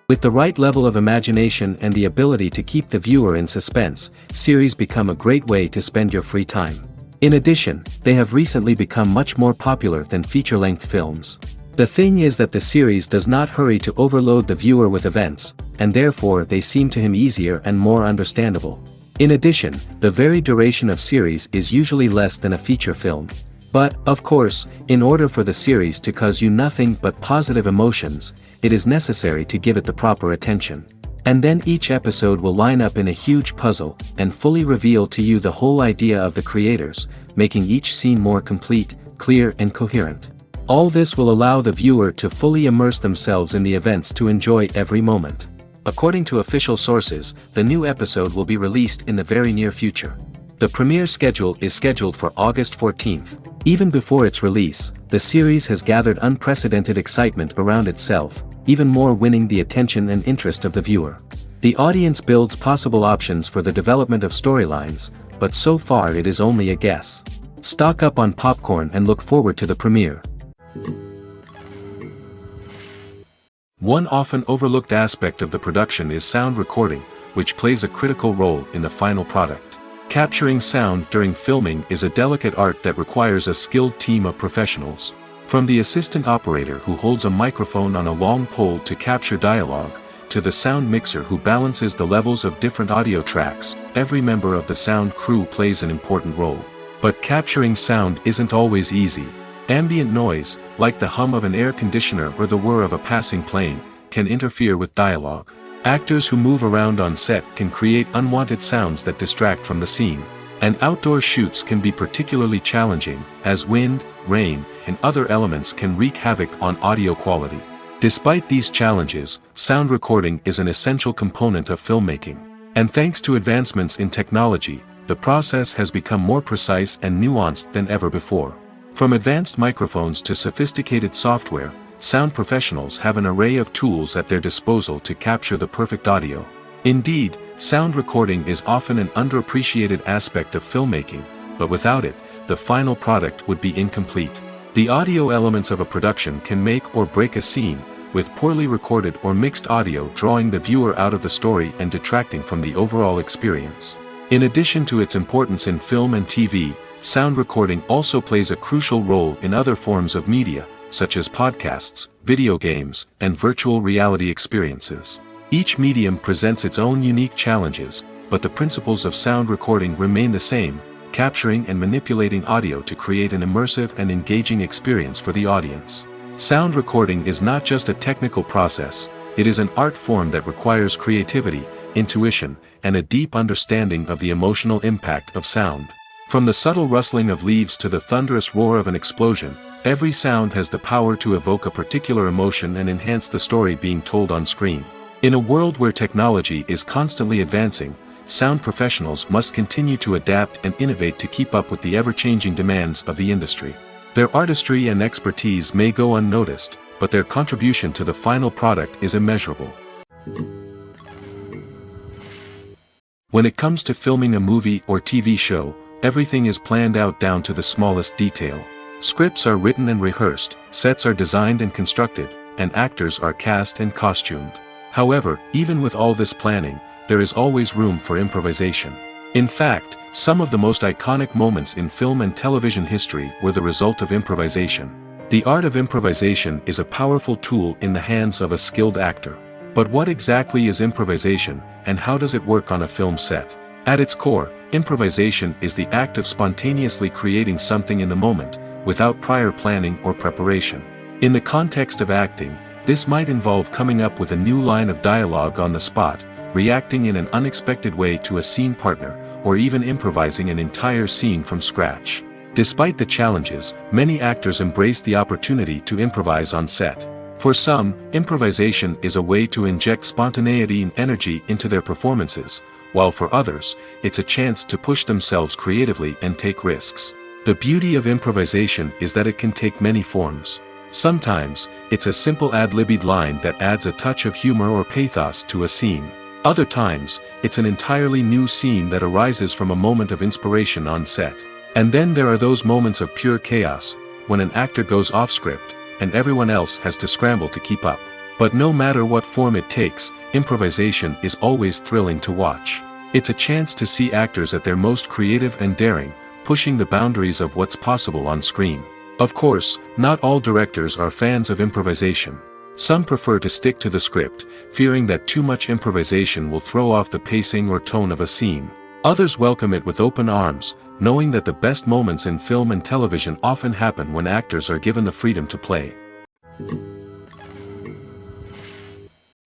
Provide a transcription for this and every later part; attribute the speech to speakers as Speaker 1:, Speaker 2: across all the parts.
Speaker 1: With the right level of imagination and the ability to keep the viewer in suspense, series become a great way to spend your free time. In addition, they have recently become much more popular than feature-length films. The thing is that the series does not hurry to overload the viewer with events, and therefore they seem to him easier and more understandable. In addition, the very duration of series is usually less than a feature film. But, of course, in order for the series to cause you nothing but positive emotions, it is necessary to give it the proper attention. And then each episode will line up in a huge puzzle, and fully reveal to you the whole idea of the creators, making each scene more complete, clear and coherent. All this will allow the viewer to fully immerse themselves in the events to enjoy every moment. According to official sources, the new episode will be released in the very near future. The premiere schedule is scheduled for August 14th. Even before its release, the series has gathered unprecedented excitement around itself, even more winning the attention and interest of the viewer. The audience builds possible options for the development of storylines, but so far it is only a guess. Stock up on popcorn and look forward to the premiere. One often overlooked aspect of the production is sound recording, which plays a critical role in the final product. Capturing sound during filming is a delicate art that requires a skilled team of professionals. From the assistant operator who holds a microphone on a long pole to capture dialogue, to the sound mixer who balances the levels of different audio tracks, every member of the sound crew plays an important role. But capturing sound isn't always easy. Ambient noise, like the hum of an air conditioner or the whir of a passing plane, can interfere with dialogue. Actors who move around on set can create unwanted sounds that distract from the scene. And outdoor shoots can be particularly challenging, as wind, rain, and other elements can wreak havoc on audio quality. Despite these challenges, sound recording is an essential component of filmmaking. And thanks to advancements in technology, the process has become more precise and nuanced than ever before. From advanced microphones to sophisticated software, sound professionals have an array of tools at their disposal to capture the perfect audio. Indeed, sound recording is often an underappreciated aspect of filmmaking, but without it, the final product would be incomplete. The audio elements of a production can make or break a scene, with poorly recorded or mixed audio drawing the viewer out of the story and detracting from the overall experience. In addition to its importance in film and TV, sound recording also plays a crucial role in other forms of media, such as podcasts, video games, and virtual reality experiences. Each medium presents its own unique challenges, but the principles of sound recording remain the same, capturing and manipulating audio to create an immersive and engaging experience for the audience. Sound recording is not just a technical process, it is an art form that requires creativity, intuition, and a deep understanding of the emotional impact of sound. From the subtle rustling of leaves to the thunderous roar of an explosion, every sound has the power to evoke a particular emotion and enhance the story being told on screen. In a world where technology is constantly advancing, sound professionals must continue to adapt and innovate to keep up with the ever-changing demands of the industry. Their artistry and expertise may go unnoticed, but their contribution to the final product is immeasurable. When it comes to filming a movie or TV show, everything is planned out down to the smallest detail. Scripts are written and rehearsed, sets are designed and constructed, and actors are cast and costumed. However, even with all this planning, there is always room for improvisation. In fact, some of the most iconic moments in film and television history were the result of improvisation. The art of improvisation is a powerful tool in the hands of a skilled actor. But what exactly is improvisation, and how does it work on a film set? At its core, improvisation is the act of spontaneously creating something in the moment, without prior planning or preparation. In the context of acting, this might involve coming up with a new line of dialogue on the spot, reacting in an unexpected way to a scene partner, or even improvising an entire scene from scratch. Despite the challenges, many actors embrace the opportunity to improvise on set. For some, improvisation is a way to inject spontaneity and energy into their performances, while for others, it's a chance to push themselves creatively and take risks. The beauty of improvisation is that it can take many forms. Sometimes, it's a simple ad-libbed line that adds a touch of humor or pathos to a scene. Other times, it's an entirely new scene that arises from a moment of inspiration on set. And then there are those moments of pure chaos, when an actor goes off script, and everyone else has to scramble to keep up. But no matter what form it takes, improvisation is always thrilling to watch. It's a chance to see actors at their most creative and daring, pushing the boundaries of what's possible on screen. Of course, not all directors are fans of improvisation. Some prefer to stick to the script, fearing that too much improvisation will throw off the pacing or tone of a scene. Others welcome it with open arms, knowing that the best moments in film and television often happen when actors are given the freedom to play.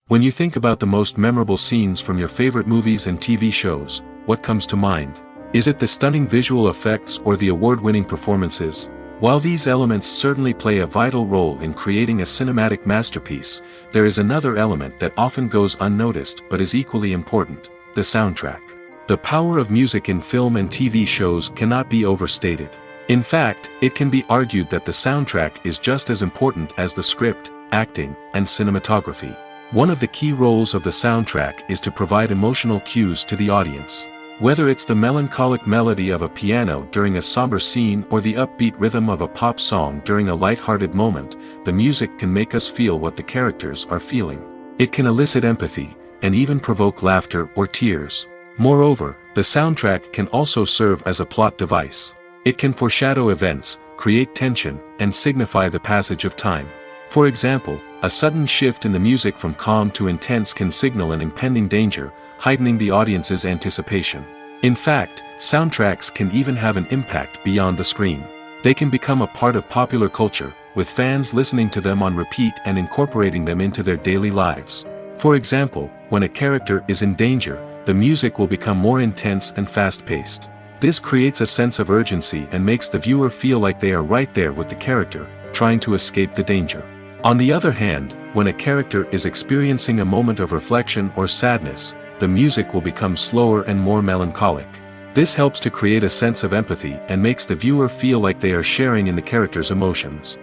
Speaker 1: When you think about the most memorable scenes from your favorite movies and TV shows, what comes to mind? Is it the stunning visual effects or the award-winning performances? While these elements certainly play a vital role in creating a cinematic masterpiece, there is another element that often goes unnoticed but is equally important: the soundtrack. The power of music in film and TV shows cannot be overstated. In fact, it can be argued that the soundtrack is just as important as the script, acting, and cinematography. One of the key roles of the soundtrack is to provide emotional cues to the audience. Whether it's the melancholic melody of a piano during a somber scene or the upbeat rhythm of a pop song during a light-hearted moment, the music can make us feel what the characters are feeling. It can elicit empathy, and even provoke laughter or tears. Moreover, the soundtrack can also serve as a plot device. It can foreshadow events, create tension, and signify the passage of time. For example, a sudden shift in the music from calm to intense can signal an impending danger, heightening the audience's anticipation. In fact, soundtracks can even have an impact beyond the screen. They can become a part of popular culture, with fans listening to them on repeat and incorporating them into their daily lives. For example, when a character is in danger, the music will become more intense and fast-paced. This creates a sense of urgency and makes the viewer feel like they are right there with the character, trying to escape the danger. On the other hand, when a character is experiencing a moment of reflection or sadness, the music will become slower and more melancholic. This helps to create a sense of empathy and makes the viewer feel like they are sharing in the character's emotions.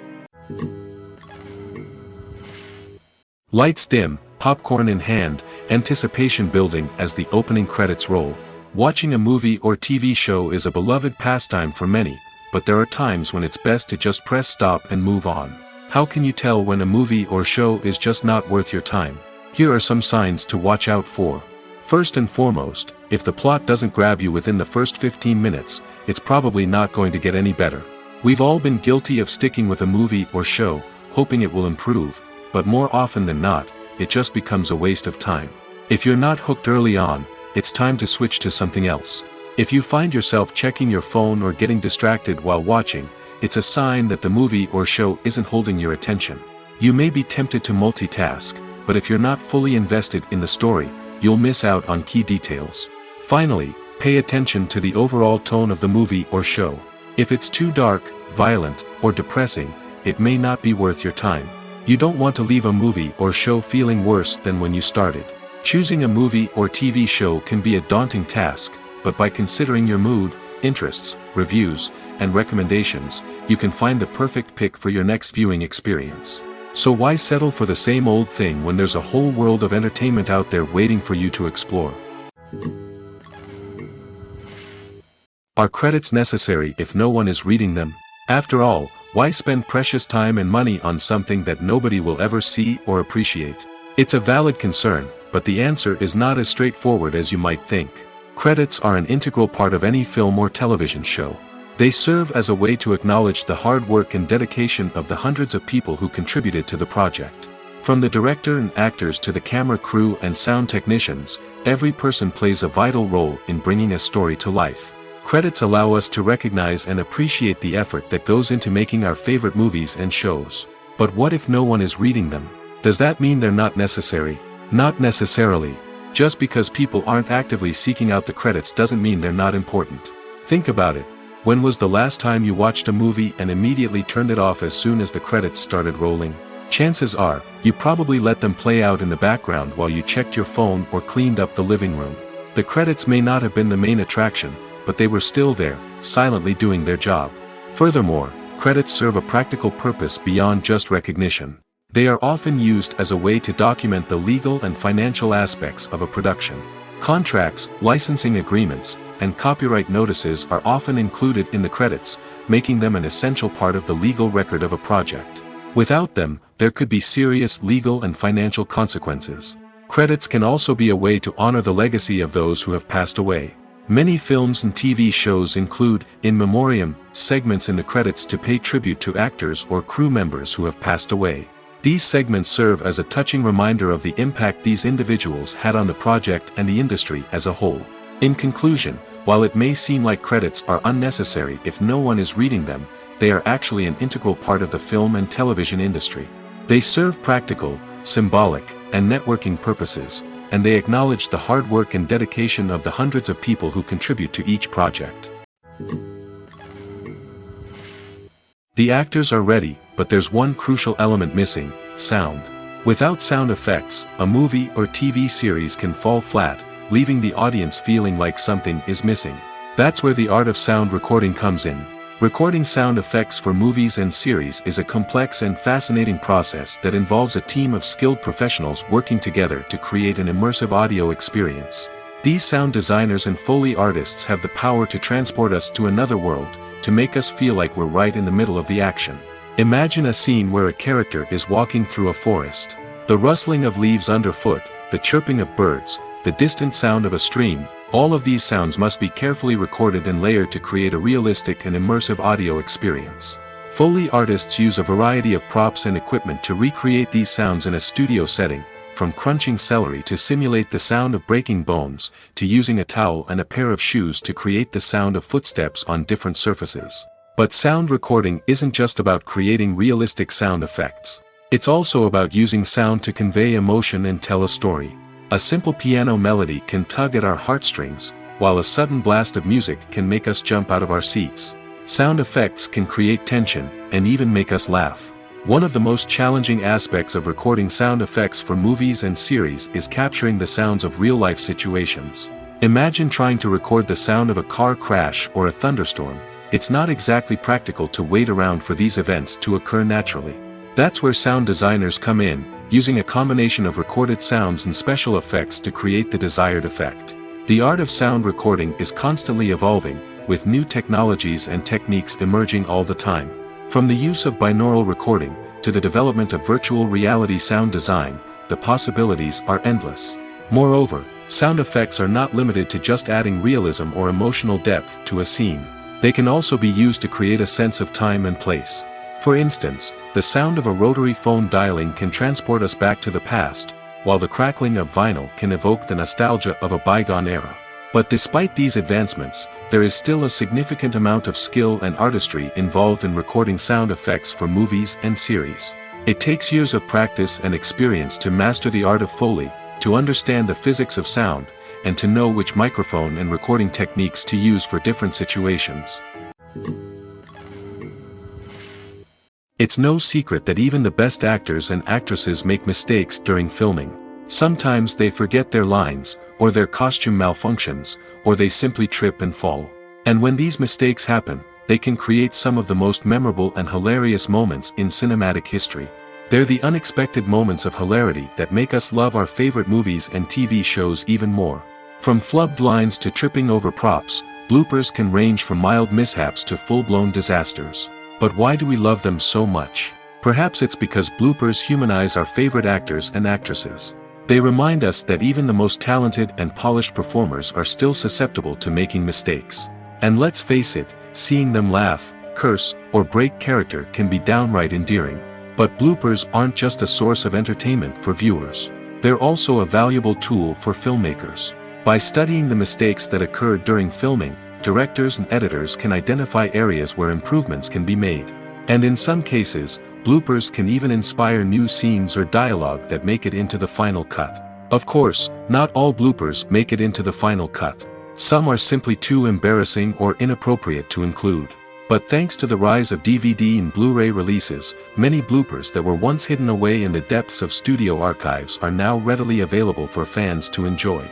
Speaker 1: Lights dim, popcorn in hand, anticipation building as the opening credits roll. Watching a movie or TV show is a beloved pastime for many, but there are times when it's best to just press stop and move on. How can you tell when a movie or show is just not worth your time? Here are some signs to watch out for. First and foremost, if the plot doesn't grab you within the first 15 minutes, it's probably not going to get any better. We've all been guilty of sticking with a movie or show, hoping it will improve, but more often than not, it just becomes a waste of time. If you're not hooked early on, it's time to switch to something else. If you find yourself checking your phone or getting distracted while watching, it's a sign that the movie or show isn't holding your attention. You may be tempted to multitask, but if you're not fully invested in the story, you'll miss out on key details. Finally, pay attention to the overall tone of the movie or show. If it's too dark, violent, or depressing, it may not be worth your time. You don't want to leave a movie or show feeling worse than when you started. Choosing a movie or TV show can be a daunting task, but by considering your mood, interests, reviews, and recommendations, you can find the perfect pick for your next viewing experience. So why settle for the same old thing when there's a whole world of entertainment out there waiting for you to explore? Are credits necessary if no one is reading them? After all, why spend precious time and money on something that nobody will ever see or appreciate? It's a valid concern, but the answer is not as straightforward as you might think. Credits are an integral part of any film or television show. They serve as a way to acknowledge the hard work and dedication of the hundreds of people who contributed to the project. From the director and actors to the camera crew and sound technicians, every person plays a vital role in bringing a story to life. Credits allow us to recognize and appreciate the effort that goes into making our favorite movies and shows. But what if no one is reading them? Does that mean they're not necessary? Not necessarily. Just because people aren't actively seeking out the credits doesn't mean they're not important. Think about it. When was the last time you watched a movie and immediately turned it off as soon as the credits started rolling? Chances are, you probably let them play out in the background while you checked your phone or cleaned up the living room. The credits may not have been the main attraction, but they were still there, silently doing their job. Furthermore, credits serve a practical purpose beyond just recognition. They are often used as a way to document the legal and financial aspects of a production. Contracts, licensing agreements, and copyright notices are often included in the credits, making them an essential part of the legal record of a project. Without them, there could be serious legal and financial consequences. Credits can also be a way to honor the legacy of those who have passed away. Many films and TV shows include, in memoriam, segments in the credits to pay tribute to actors or crew members who have passed away. These segments serve as a touching reminder of the impact these individuals had on the project and the industry as a whole. In conclusion, while it may seem like credits are unnecessary if no one is reading them, they are actually an integral part of the film and television industry. They serve practical, symbolic, and networking purposes, and they acknowledge the hard work and dedication of the hundreds of people who contribute to each project. The actors are ready, but there's one crucial element missing: sound. Without sound effects, a movie or TV series can fall flat, leaving the audience feeling like something is missing. That's where the art of sound recording comes in. Recording sound effects for movies and series is a complex and fascinating process that involves a team of skilled professionals working together to create an immersive audio experience. These sound designers and Foley artists have the power to transport us to another world, to make us feel like we're right in the middle of the action. Imagine a scene where a character is walking through a forest. The rustling of leaves underfoot, the chirping of birds, the distant sound of a stream, all of these sounds must be carefully recorded and layered to create a realistic and immersive audio experience. Foley artists use a variety of props and equipment to recreate these sounds in a studio setting, from crunching celery to simulate the sound of breaking bones, to using a towel and a pair of shoes to create the sound of footsteps on different surfaces. But sound recording isn't just about creating realistic sound effects. It's also about using sound to convey emotion and tell a story. A simple piano melody can tug at our heartstrings, while a sudden blast of music can make us jump out of our seats. Sound effects can create tension, and even make us laugh. One of the most challenging aspects of recording sound effects for movies and series is capturing the sounds of real-life situations. Imagine trying to record the sound of a car crash or a thunderstorm. It's not exactly practical to wait around for these events to occur naturally. That's where sound designers come in, using a combination of recorded sounds and special effects to create the desired effect. The art of sound recording is constantly evolving, with new technologies and techniques emerging all the time. From the use of binaural recording, to the development of virtual reality sound design, the possibilities are endless. Moreover, sound effects are not limited to just adding realism or emotional depth to a scene. They can also be used to create a sense of time and place. For instance, the sound of a rotary phone dialing can transport us back to the past, while the crackling of vinyl can evoke the nostalgia of a bygone era. But despite these advancements, there is still a significant amount of skill and artistry involved in recording sound effects for movies and series. It takes years of practice and experience to master the art of Foley, to understand the physics of sound, and to know which microphone and recording techniques to use for different situations. It's no secret that even the best actors and actresses make mistakes during filming. Sometimes they forget their lines, or their costume malfunctions, or they simply trip and fall. And when these mistakes happen, they can create some of the most memorable and hilarious moments in cinematic history. They're the unexpected moments of hilarity that make us love our favorite movies and TV shows even more. From flubbed lines to tripping over props, bloopers can range from mild mishaps to full-blown disasters. But why do we love them so much? Perhaps it's because bloopers humanize our favorite actors and actresses. They remind us that even the most talented and polished performers are still susceptible to making mistakes. And let's face it, seeing them laugh, curse, or break character can be downright endearing. But bloopers aren't just a source of entertainment for viewers. They're also a valuable tool for filmmakers. By studying the mistakes that occurred during filming, directors and editors can identify areas where improvements can be made. And in some cases, bloopers can even inspire new scenes or dialogue that make it into the final cut. Of course, not all bloopers make it into the final cut. Some are simply too embarrassing or inappropriate to include. But thanks to the rise of DVD and Blu-ray releases, many bloopers that were once hidden away in the depths of studio archives are now readily available for fans to enjoy.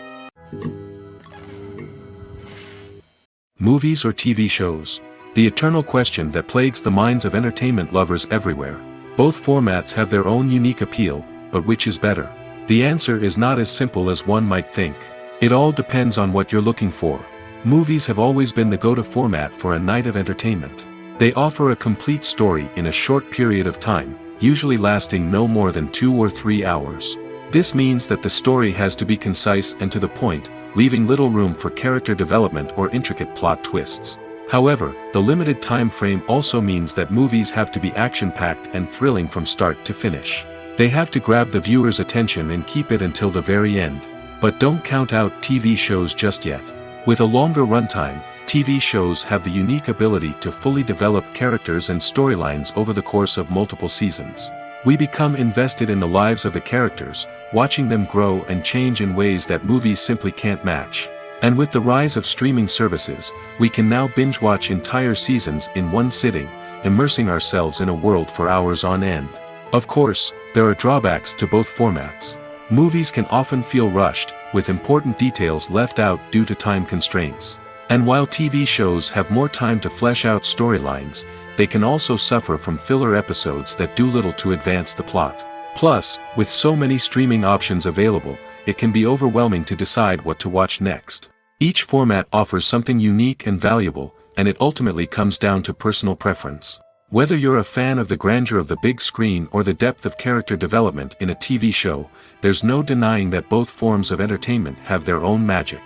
Speaker 1: Movies or TV shows? The eternal question that plagues the minds of entertainment lovers everywhere. Both formats have their own unique appeal, but which is better? The answer is not as simple as one might think. It all depends on what you're looking for. Movies have always been the go-to format for a night of entertainment. They offer a complete story in a short period of time, usually lasting no more than 2 or 3 hours. This means that the story has to be concise and to the point, leaving little room for character development or intricate plot twists. However, the limited time frame also means that movies have to be action-packed and thrilling from start to finish. They have to grab the viewer's attention and keep it until the very end. But don't count out TV shows just yet. With a longer runtime, TV shows have the unique ability to fully develop characters and storylines over the course of multiple seasons. We become invested in the lives of the characters, watching them grow and change in ways that movies simply can't match. And with the rise of streaming services, we can now binge-watch entire seasons in one sitting, immersing ourselves in a world for hours on end. Of course, there are drawbacks to both formats. Movies can often feel rushed, with important details left out due to time constraints. And while TV shows have more time to flesh out storylines, they can also suffer from filler episodes that do little to advance the plot. Plus, with so many streaming options available, it can be overwhelming to decide what to watch next. Each format offers something unique and valuable, and it ultimately comes down to personal preference. Whether you're a fan of the grandeur of the big screen or the depth of character development in a TV show, there's no denying that both forms of entertainment have their own magic.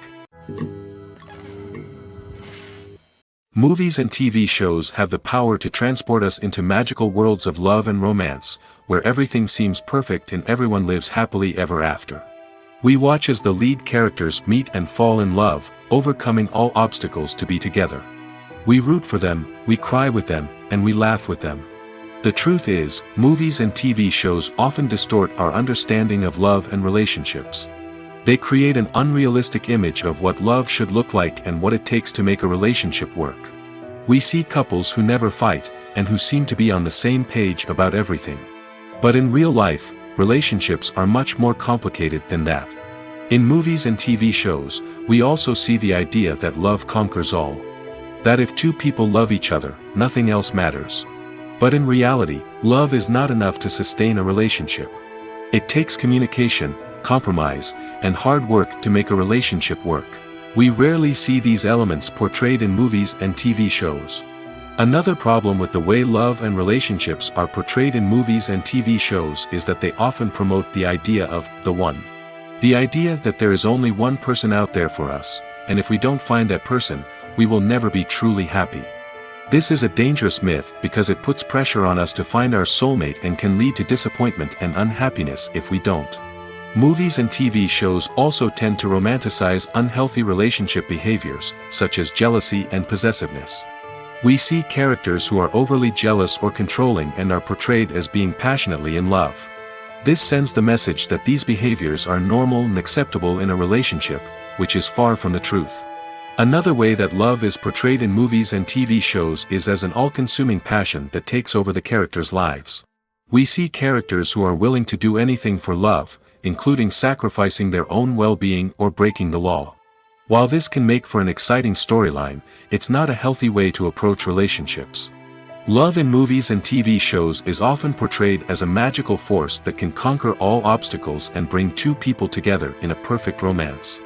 Speaker 1: Movies and TV shows have the power to transport us into magical worlds of love and romance, where everything seems perfect and everyone lives happily ever after. We watch as the lead characters meet and fall in love, overcoming all obstacles to be together. We root for them, we cry with them, and we laugh with them. The truth is, movies and TV shows often distort our understanding of love and relationships. They create an unrealistic image of what love should look like and what it takes to make a relationship work. We see couples who never fight, and who seem to be on the same page about everything. But in real life, relationships are much more complicated than that. In movies and TV shows, we also see the idea that love conquers all. That if two people love each other, nothing else matters. But in reality, love is not enough to sustain a relationship. It takes communication, compromise, and hard work to make a relationship work. We rarely see these elements portrayed in movies and TV shows. Another problem with the way love and relationships are portrayed in movies and TV shows is that they often promote the idea of the one. The idea that there is only one person out there for us, and if we don't find that person, we will never be truly happy. This is a dangerous myth because it puts pressure on us to find our soulmate and can lead to disappointment and unhappiness if we don't. Movies and TV shows also tend to romanticize unhealthy relationship behaviors, such as jealousy and possessiveness. We see characters who are overly jealous or controlling and are portrayed as being passionately in love. This sends the message that these behaviors are normal and acceptable in a relationship, which is far from the truth. Another way that love is portrayed in movies and TV shows is as an all-consuming passion that takes over the characters' lives. We see characters who are willing to do anything for love, including sacrificing their own well-being or breaking the law. While this can make for an exciting storyline, it's not a healthy way to approach relationships. Love in movies and TV shows is often portrayed as a magical force that can conquer all obstacles and bring two people together in a perfect romance.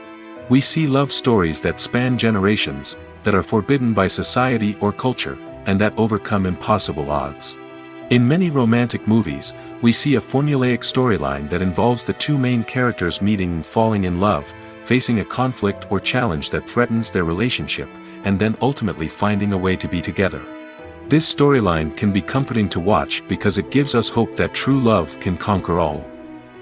Speaker 1: We see love stories that span generations, that are forbidden by society or culture, and that overcome impossible odds. In many romantic movies, we see a formulaic storyline that involves the two main characters meeting and falling in love, facing a conflict or challenge that threatens their relationship, and then ultimately finding a way to be together. This storyline can be comforting to watch because it gives us hope that true love can conquer all.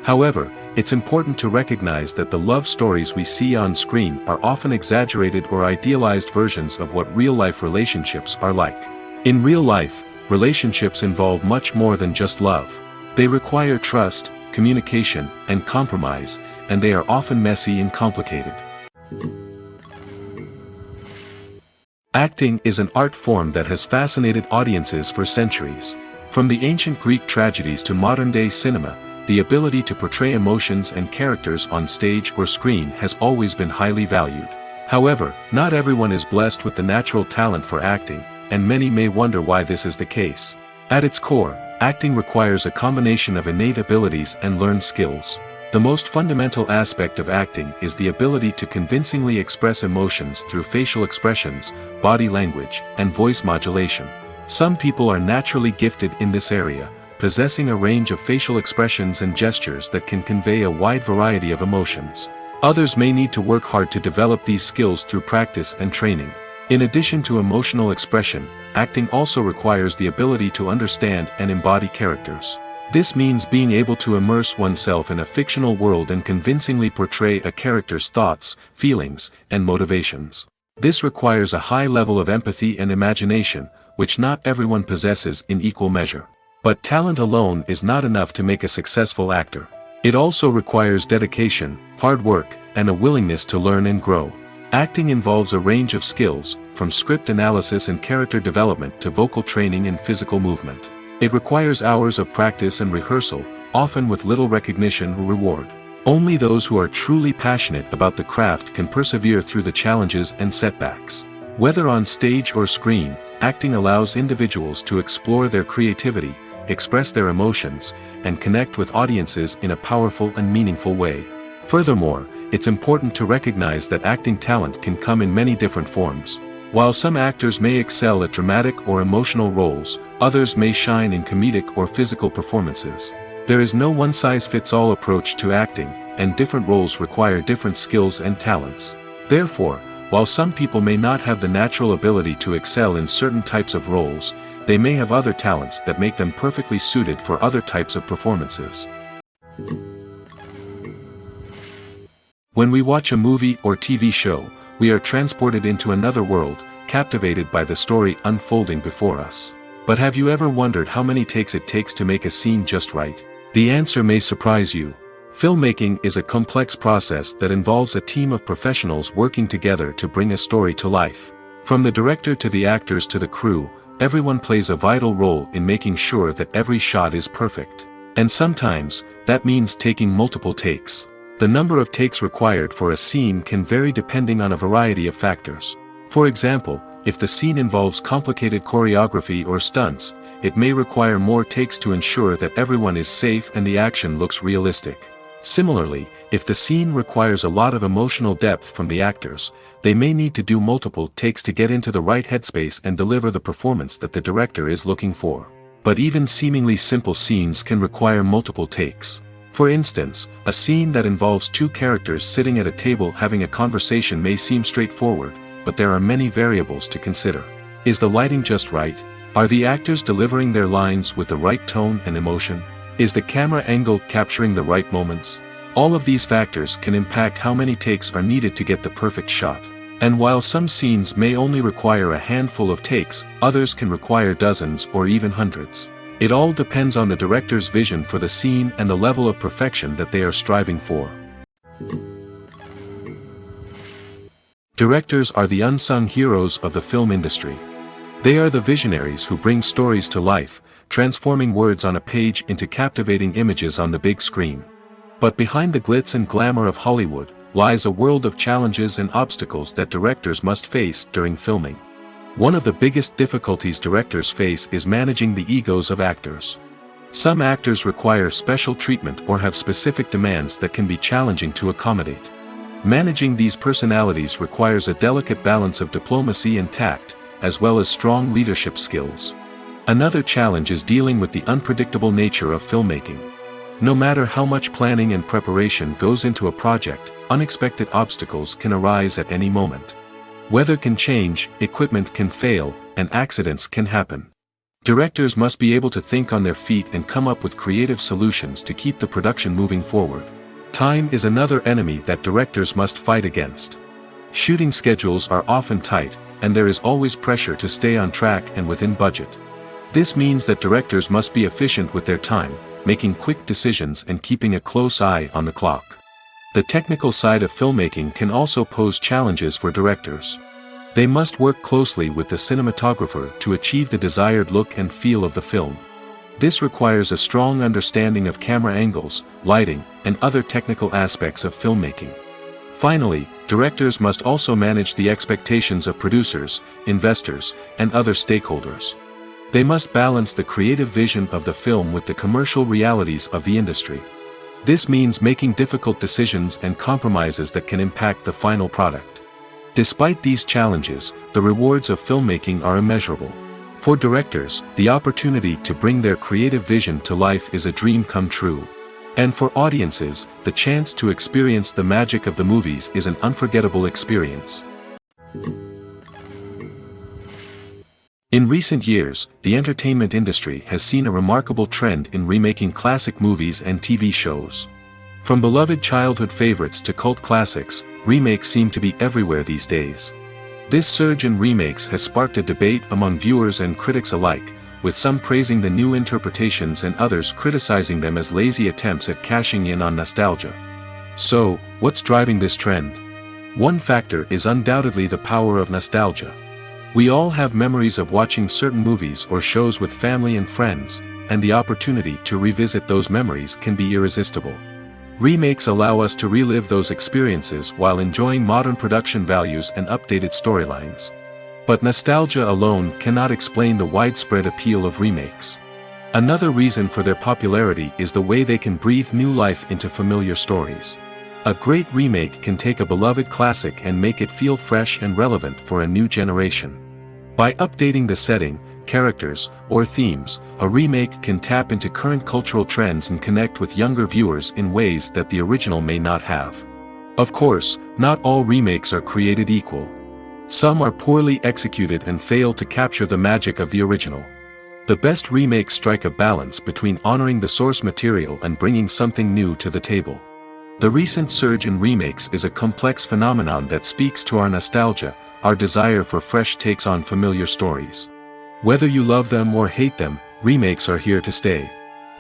Speaker 1: However, it's important to recognize that the love stories we see on screen are often exaggerated or idealized versions of what real-life relationships are like. In real life, relationships involve much more than just love. They require trust, communication, and compromise, and they are often messy and complicated. Acting is an art form that has fascinated audiences for centuries. From the ancient Greek tragedies to modern-day cinema, the ability to portray emotions and characters on stage or screen has always been highly valued. However, not everyone is blessed with the natural talent for acting, and many may wonder why this is the case. At its core, acting requires a combination of innate abilities and learned skills. The most fundamental aspect of acting is the ability to convincingly express emotions through facial expressions, body language, and voice modulation. Some people are naturally gifted in this area, possessing a range of facial expressions and gestures that can convey a wide variety of emotions. Others may need to work hard to develop these skills through practice and training. In addition to emotional expression, acting also requires the ability to understand and embody characters. This means being able to immerse oneself in a fictional world and convincingly portray a character's thoughts, feelings, and motivations. This requires a high level of empathy and imagination, which not everyone possesses in equal measure. But talent alone is not enough to make a successful actor. It also requires dedication, hard work, and a willingness to learn and grow. Acting involves a range of skills, from script analysis and character development to vocal training and physical movement. It requires hours of practice and rehearsal, often with little recognition or reward. Only those who are truly passionate about the craft can persevere through the challenges and setbacks. Whether on stage or screen, acting allows individuals to explore their creativity, express their emotions, and connect with audiences in a powerful and meaningful way. Furthermore, it's important to recognize that acting talent can come in many different forms. While some actors may excel at dramatic or emotional roles, others may shine in comedic or physical performances. There is no one-size-fits-all approach to acting, and different roles require different skills and talents. Therefore, while some people may not have the natural ability to excel in certain types of roles, they may have other talents that make them perfectly suited for other types of performances. When we watch a movie or TV show, we are transported into another world, captivated by the story unfolding before us. But have you ever wondered how many takes it takes to make a scene just right? The answer may surprise you. Filmmaking is a complex process that involves a team of professionals working together to bring a story to life. From the director to the actors to the crew, everyone plays a vital role in making sure that every shot is perfect. And sometimes, that means taking multiple takes. The number of takes required for a scene can vary depending on a variety of factors. For example, if the scene involves complicated choreography or stunts, it may require more takes to ensure that everyone is safe and the action looks realistic. Similarly, if the scene requires a lot of emotional depth from the actors, they may need to do multiple takes to get into the right headspace and deliver the performance that the director is looking for. But even seemingly simple scenes can require multiple takes. For instance, a scene that involves two characters sitting at a table having a conversation may seem straightforward, but there are many variables to consider. Is the lighting just right? Are the actors delivering their lines with the right tone and emotion? Is the camera angle capturing the right moments? All of these factors can impact how many takes are needed to get the perfect shot. And while some scenes may only require a handful of takes, others can require dozens or even hundreds. It all depends on the director's vision for the scene and the level of perfection that they are striving for. Directors are the unsung heroes of the film industry. They are the visionaries who bring stories to life, transforming words on a page into captivating images on the big screen. But behind the glitz and glamour of Hollywood, lies a world of challenges and obstacles that directors must face during filming. One of the biggest difficulties directors face is managing the egos of actors. Some actors require special treatment or have specific demands that can be challenging to accommodate. Managing these personalities requires a delicate balance of diplomacy and tact, as well as strong leadership skills. Another challenge is dealing with the unpredictable nature of filmmaking. No matter how much planning and preparation goes into a project, unexpected obstacles can arise at any moment. Weather can change, equipment can fail, and accidents can happen. Directors must be able to think on their feet and come up with creative solutions to keep the production moving forward. Time is another enemy that directors must fight against. Shooting schedules are often tight, and there is always pressure to stay on track and within budget. This means that directors must be efficient with their time, making quick decisions and keeping a close eye on the clock. The technical side of filmmaking can also pose challenges for directors. They must work closely with the cinematographer to achieve the desired look and feel of the film. This requires a strong understanding of camera angles, lighting, and other technical aspects of filmmaking. Finally, directors must also manage the expectations of producers, investors, and other stakeholders. They must balance the creative vision of the film with the commercial realities of the industry. This means making difficult decisions and compromises that can impact the final product. Despite these challenges, the rewards of filmmaking are immeasurable. For directors, the opportunity to bring their creative vision to life is a dream come true. And for audiences, the chance to experience the magic of the movies is an unforgettable experience. In recent years, the entertainment industry has seen a remarkable trend in remaking classic movies and TV shows. From beloved childhood favorites to cult classics, remakes seem to be everywhere these days. This surge in remakes has sparked a debate among viewers and critics alike, with some praising the new interpretations and others criticizing them as lazy attempts at cashing in on nostalgia. So, what's driving this trend? One factor is undoubtedly the power of nostalgia. We all have memories of watching certain movies or shows with family and friends, and the opportunity to revisit those memories can be irresistible. Remakes allow us to relive those experiences while enjoying modern production values and updated storylines. But nostalgia alone cannot explain the widespread appeal of remakes. Another reason for their popularity is the way they can breathe new life into familiar stories. A great remake can take a beloved classic and make it feel fresh and relevant for a new generation. By updating the setting, characters, or themes, a remake can tap into current cultural trends and connect with younger viewers in ways that the original may not have. Of course, not all remakes are created equal. Some are poorly executed and fail to capture the magic of the original. The best remakes strike a balance between honoring the source material and bringing something new to the table. The recent surge in remakes is a complex phenomenon that speaks to our nostalgia, our desire for fresh takes on familiar stories. Whether you love them or hate them, remakes are here to stay.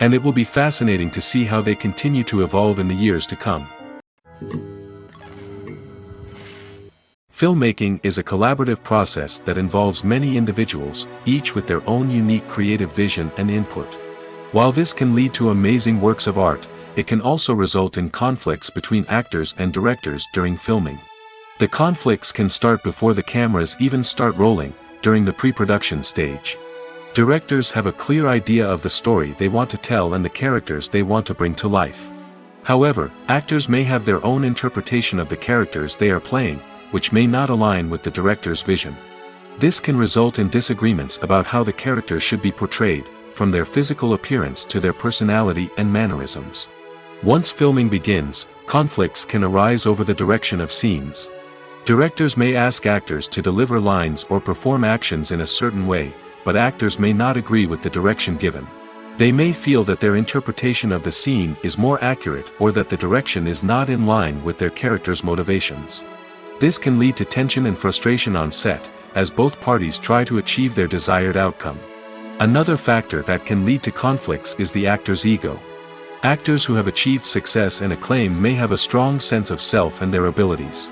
Speaker 1: And it will be fascinating to see how they continue to evolve in the years to come. Filmmaking is a collaborative process that involves many individuals, each with their own unique creative vision and input. While this can lead to amazing works of art, it can also result in conflicts between actors and directors during filming. The conflicts can start before the cameras even start rolling, during the pre-production stage. Directors have a clear idea of the story they want to tell and the characters they want to bring to life. However, actors may have their own interpretation of the characters they are playing, which may not align with the director's vision. This can result in disagreements about how the characters should be portrayed, from their physical appearance to their personality and mannerisms. Once filming begins, conflicts can arise over the direction of scenes. Directors may ask actors to deliver lines or perform actions in a certain way, but actors may not agree with the direction given. They may feel that their interpretation of the scene is more accurate or that the direction is not in line with their character's motivations. This can lead to tension and frustration on set, as both parties try to achieve their desired outcome. Another factor that can lead to conflicts is the actor's ego. Actors who have achieved success and acclaim may have a strong sense of self and their abilities.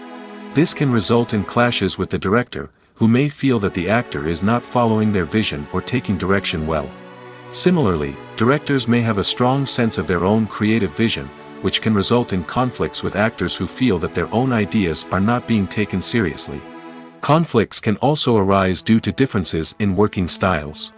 Speaker 1: This can result in clashes with the director, who may feel that the actor is not following their vision or taking direction well. Similarly, directors may have a strong sense of their own creative vision, which can result in conflicts with actors who feel that their own ideas are not being taken seriously. Conflicts can also arise due to differences in working styles.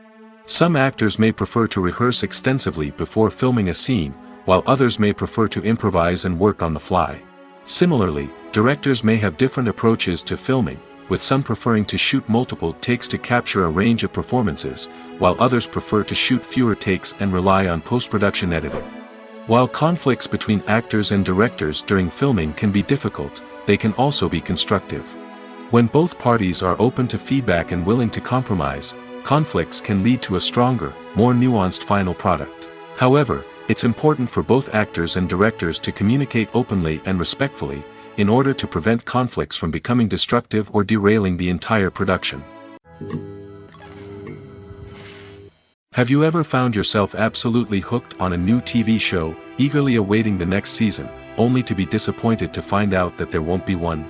Speaker 1: Some actors may prefer to rehearse extensively before filming a scene, while others may prefer to improvise and work on the fly. Similarly, directors may have different approaches to filming, with some preferring to shoot multiple takes to capture a range of performances, while others prefer to shoot fewer takes and rely on post-production editing. While conflicts between actors and directors during filming can be difficult, they can also be constructive. When both parties are open to feedback and willing to compromise, conflicts can lead to a stronger, more nuanced final product. However, it's important for both actors and directors to communicate openly and respectfully, in order to prevent conflicts from becoming destructive or derailing the entire production. Have you ever found yourself absolutely hooked on a new TV show, eagerly awaiting the next season, only to be disappointed to find out that there won't be one?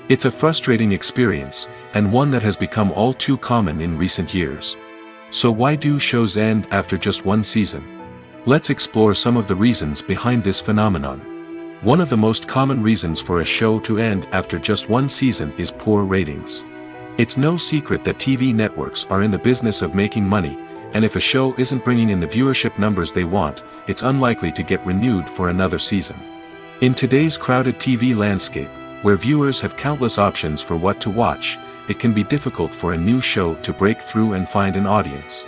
Speaker 1: It's a frustrating experience, and one that has become all too common in recent years. So why do shows end after just one season? Let's explore some of the reasons behind this phenomenon. One of the most common reasons for a show to end after just one season is poor ratings. It's no secret that TV networks are in the business of making money, and if a show isn't bringing in the viewership numbers they want, it's unlikely to get renewed for another season. In today's crowded TV landscape, where viewers have countless options for what to watch, it can be difficult for a new show to break through and find an audience.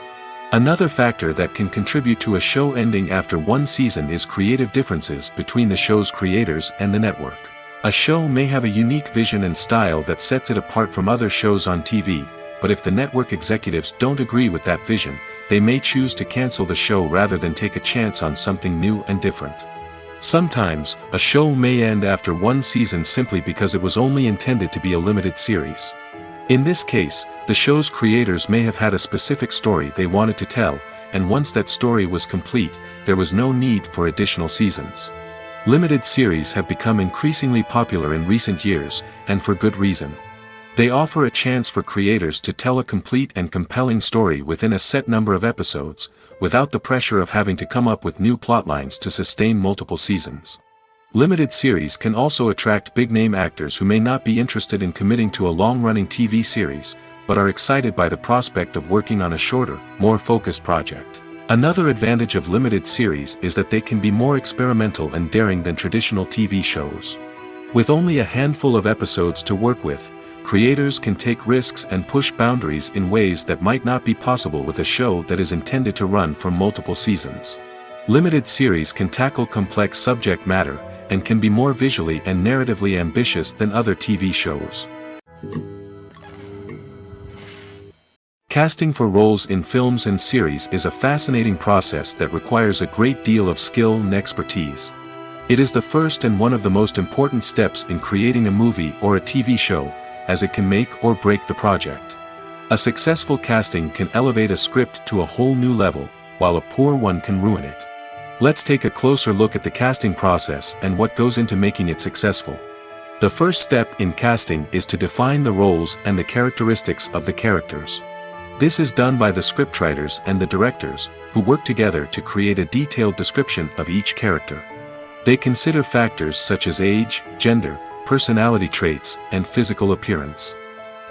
Speaker 1: Another factor that can contribute to a show ending after one season is creative differences between the show's creators and the network. A show may have a unique vision and style that sets it apart from other shows on TV, but if the network executives don't agree with that vision, they may choose to cancel the show rather than take a chance on something new and different. Sometimes, a show may end after one season simply because it was only intended to be a limited series. In this case, the show's creators may have had a specific story they wanted to tell, and once that story was complete, there was no need for additional seasons. Limited series have become increasingly popular in recent years, and for good reason. They offer a chance for creators to tell a complete and compelling story within a set number of episodes, without the pressure of having to come up with new plotlines to sustain multiple seasons. Limited series can also attract big-name actors who may not be interested in committing to a long-running TV series, but are excited by the prospect of working on a shorter, more focused project. Another advantage of limited series is that they can be more experimental and daring than traditional TV shows. With only a handful of episodes to work with, creators can take risks and push boundaries in ways that might not be possible with a show that is intended to run for multiple seasons. Limited series can tackle complex subject matter, and can be more visually and narratively ambitious than other TV shows. Casting for roles in films and series is a fascinating process that requires a great deal of skill and expertise. It is the first and one of the most important steps in creating a movie or a TV show, as it can make or break the project. A successful casting can elevate a script to a whole new level, while a poor one can ruin it. Let's take a closer look at the casting process and what goes into making it successful. The first step in casting is to define the roles and the characteristics of the characters. This is done by the scriptwriters and the directors, who work together to create a detailed description of each character. They consider factors such as age, gender, personality traits, and physical appearance.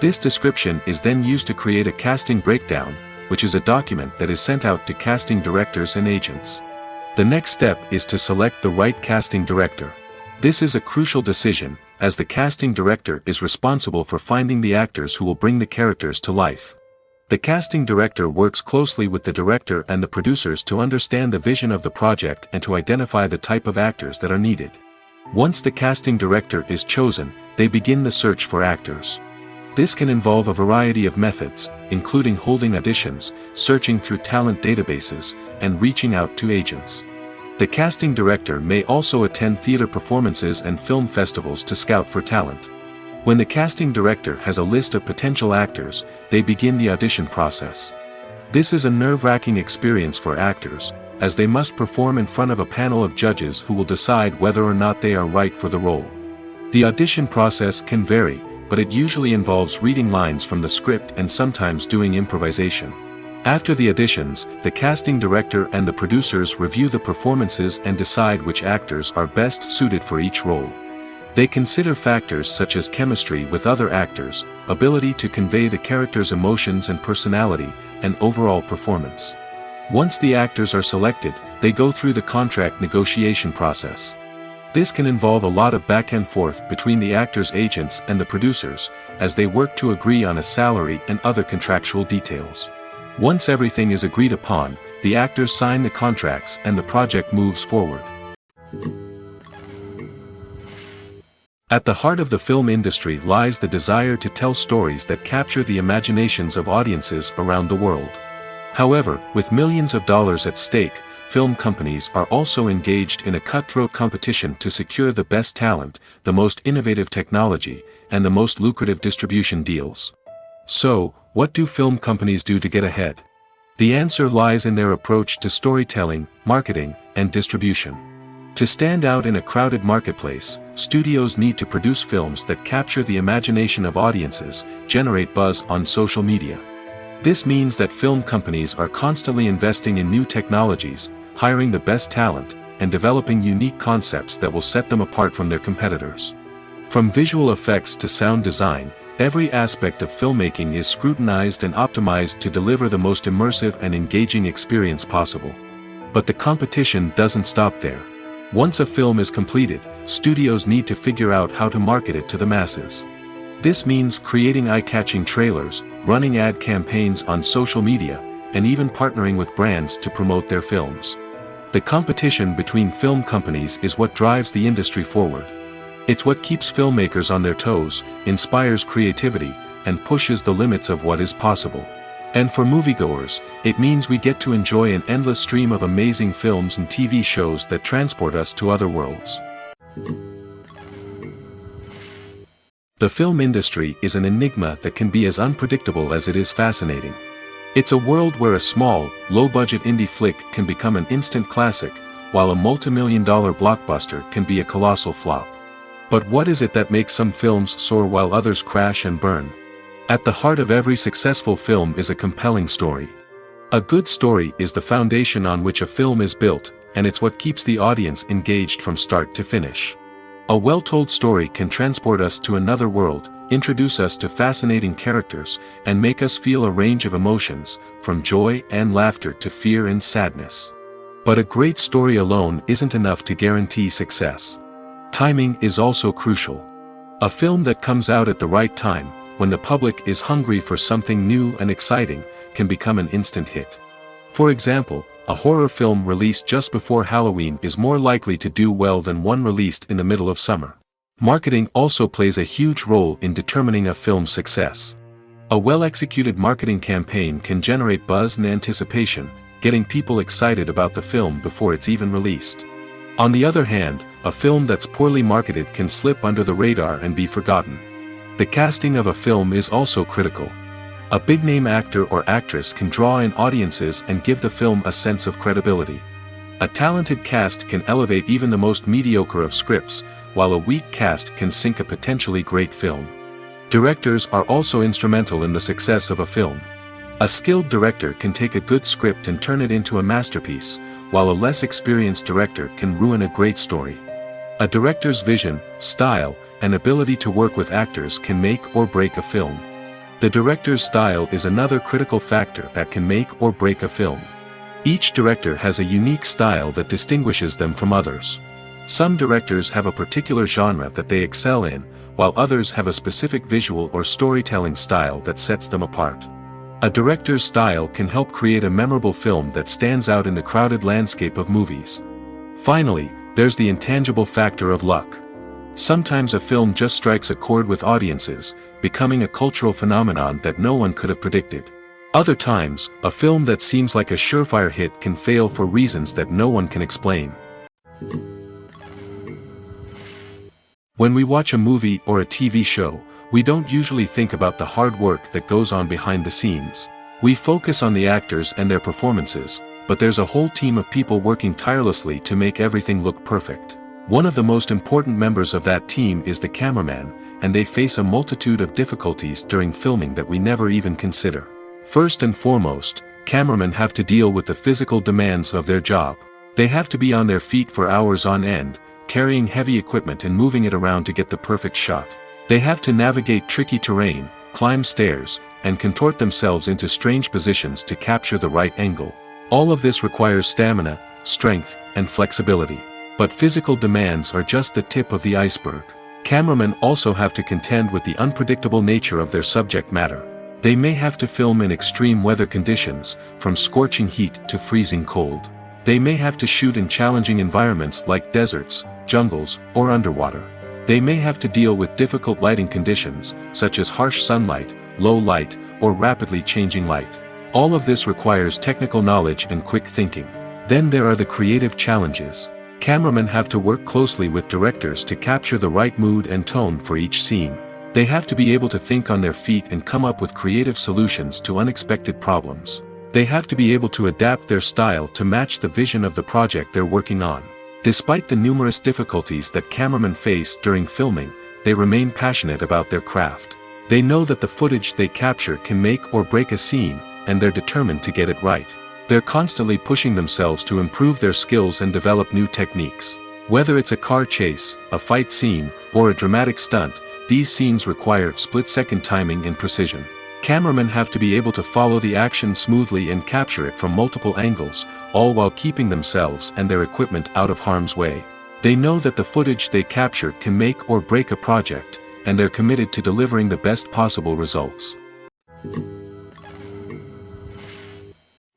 Speaker 1: This description is then used to create a casting breakdown, which is a document that is sent out to casting directors and agents. The next step is to select the right casting director. This is a crucial decision, as the casting director is responsible for finding the actors who will bring the characters to life. The casting director works closely with the director and the producers to understand the vision of the project and to identify the type of actors that are needed. Once the casting director is chosen, they begin the search for actors. This can involve a variety of methods, including holding auditions, searching through talent databases, and reaching out to agents. The casting director may also attend theater performances and film festivals to scout for talent. When the casting director has a list of potential actors, they begin the audition process. This is a nerve-wracking experience for actors, as they must perform in front of a panel of judges who will decide whether or not they are right for the role. The audition process can vary, but it usually involves reading lines from the script and sometimes doing improvisation. After the auditions, the casting director and the producers review the performances and decide which actors are best suited for each role. They consider factors such as chemistry with other actors, ability to convey the character's emotions and personality, and overall performance. Once the actors are selected, they go through the contract negotiation process. This can involve a lot of back and forth between the actors' agents and the producers, as they work to agree on a salary and other contractual details. Once everything is agreed upon, the actors sign the contracts and the project moves forward. At the heart of the film industry lies the desire to tell stories that capture the imaginations of audiences around the world. However, with millions of dollars at stake, film companies are also engaged in a cutthroat competition to secure the best talent, the most innovative technology, and the most lucrative distribution deals. So, what do film companies do to get ahead? The answer lies in their approach to storytelling, marketing, and distribution. To stand out in a crowded marketplace, studios need to produce films that capture the imagination of audiences, generate buzz on social media. This means that film companies are constantly investing in new technologies, hiring the best talent, and developing unique concepts that will set them apart from their competitors. From visual effects to sound design, every aspect of filmmaking is scrutinized and optimized to deliver the most immersive and engaging experience possible. But the competition doesn't stop there. Once a film is completed, studios need to figure out how to market it to the masses. This means creating eye-catching trailers, running ad campaigns on social media, and even partnering with brands to promote their films. The competition between film companies is what drives the industry forward. It's what keeps filmmakers on their toes, inspires creativity, and pushes the limits of what is possible. And for moviegoers, it means we get to enjoy an endless stream of amazing films and TV shows that transport us to other worlds. The film industry is an enigma that can be as unpredictable as it is fascinating. It's a world where a small, low-budget indie flick can become an instant classic, while a multi-million-dollar blockbuster can be a colossal flop. But what is it that makes some films soar while others crash and burn? At the heart of every successful film is a compelling story. A good story is the foundation on which a film is built, and it's what keeps the audience engaged from start to finish. A well-told story can transport us to another world, introduce us to fascinating characters, and make us feel a range of emotions, from joy and laughter to fear and sadness. But a great story alone isn't enough to guarantee success. Timing is also crucial. A film that comes out at the right time, when the public is hungry for something new and exciting, can become an instant hit. For example, a horror film released just before Halloween is more likely to do well than one released in the middle of summer. Marketing also plays a huge role in determining a film's success. A well-executed marketing campaign can generate buzz and anticipation, getting people excited about the film before it's even released. On the other hand, a film that's poorly marketed can slip under the radar and be forgotten. The casting of a film is also critical. A big-name actor or actress can draw in audiences and give the film a sense of credibility. A talented cast can elevate even the most mediocre of scripts, while a weak cast can sink a potentially great film. Directors are also instrumental in the success of a film. A skilled director can take a good script and turn it into a masterpiece, while a less experienced director can ruin a great story. A director's vision, style, and ability to work with actors can make or break a film. The director's style is another critical factor that can make or break a film. Each director has a unique style that distinguishes them from others. Some directors have a particular genre that they excel in, while others have a specific visual or storytelling style that sets them apart. A director's style can help create a memorable film that stands out in the crowded landscape of movies. Finally, there's the intangible factor of luck. Sometimes a film just strikes a chord with audiences, becoming a cultural phenomenon that no one could have predicted. Other times, a film that seems like a surefire hit can fail for reasons that no one can explain. When we watch a movie or a TV show, we don't usually think about the hard work that goes on behind the scenes. We focus on the actors and their performances, but there's a whole team of people working tirelessly to make everything look perfect. One of the most important members of that team is the cameraman, and they face a multitude of difficulties during filming that we never even consider. First and foremost, cameramen have to deal with the physical demands of their job. They have to be on their feet for hours on end, carrying heavy equipment and moving it around to get the perfect shot. They have to navigate tricky terrain, climb stairs, and contort themselves into strange positions to capture the right angle. All of this requires stamina, strength, and flexibility. But physical demands are just the tip of the iceberg. Cameramen also have to contend with the unpredictable nature of their subject matter. They may have to film in extreme weather conditions, from scorching heat to freezing cold. They may have to shoot in challenging environments like deserts, jungles, or underwater. They may have to deal with difficult lighting conditions, such as harsh sunlight, low light, or rapidly changing light. All of this requires technical knowledge and quick thinking. Then there are the creative challenges. Cameramen have to work closely with directors to capture the right mood and tone for each scene. They have to be able to think on their feet and come up with creative solutions to unexpected problems. They have to be able to adapt their style to match the vision of the project they're working on. Despite the numerous difficulties that cameramen face during filming, they remain passionate about their craft. They know that the footage they capture can make or break a scene, and they're determined to get it right. They're constantly pushing themselves to improve their skills and develop new techniques. Whether it's a car chase, a fight scene, or a dramatic stunt, these scenes require split-second timing and precision. Cameramen have to be able to follow the action smoothly and capture it from multiple angles, all while keeping themselves and their equipment out of harm's way. They know that the footage they capture can make or break a project, and they're committed to delivering the best possible results.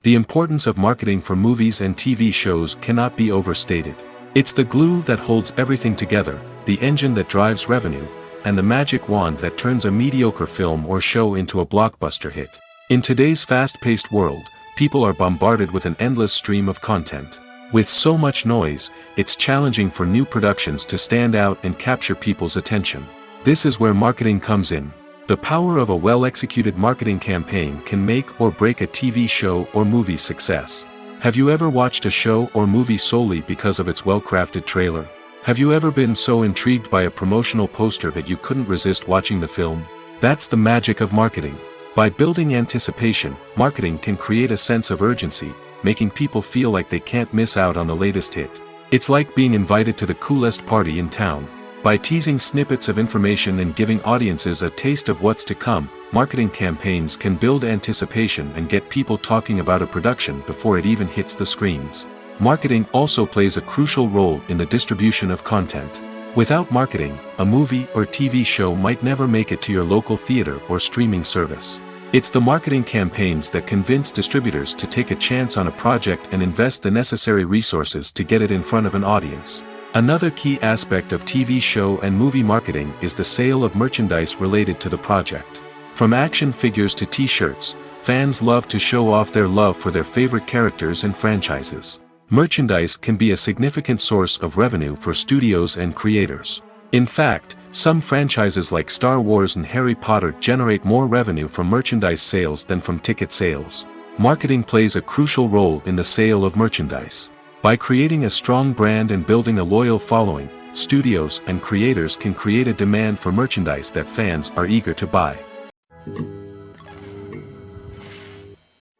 Speaker 1: The importance of marketing for movies and TV shows cannot be overstated. It's the glue that holds everything together, the engine that drives revenue, and the magic wand that turns a mediocre film or show into a blockbuster hit. In today's fast-paced world, people are bombarded with an endless stream of content. With so much noise, it's challenging for new productions to stand out and capture people's attention. This is where marketing comes in. The power of a well-executed marketing campaign can make or break a TV show or movie's success. Have you ever watched a show or movie solely because of its well-crafted trailer? Have you ever been so intrigued by a promotional poster that you couldn't resist watching the film? That's the magic of marketing. By building anticipation, marketing can create a sense of urgency, making people feel like they can't miss out on the latest hit. It's like being invited to the coolest party in town. By teasing snippets of information and giving audiences a taste of what's to come, marketing campaigns can build anticipation and get people talking about a production before it even hits the screens. Marketing also plays a crucial role in the distribution of content. Without marketing, a movie or TV show might never make it to your local theater or streaming service. It's the marketing campaigns that convince distributors to take a chance on a project and invest the necessary resources to get it in front of an audience. Another key aspect of TV show and movie marketing is the sale of merchandise related to the project. From action figures to t-shirts, fans love to show off their love for their favorite characters and franchises. Merchandise can be a significant source of revenue for studios and creators. In fact, some franchises like Star Wars and Harry Potter generate more revenue from merchandise sales than from ticket sales. Marketing plays a crucial role in the sale of merchandise. By creating a strong brand and building a loyal following, studios and creators can create a demand for merchandise that fans are eager to buy.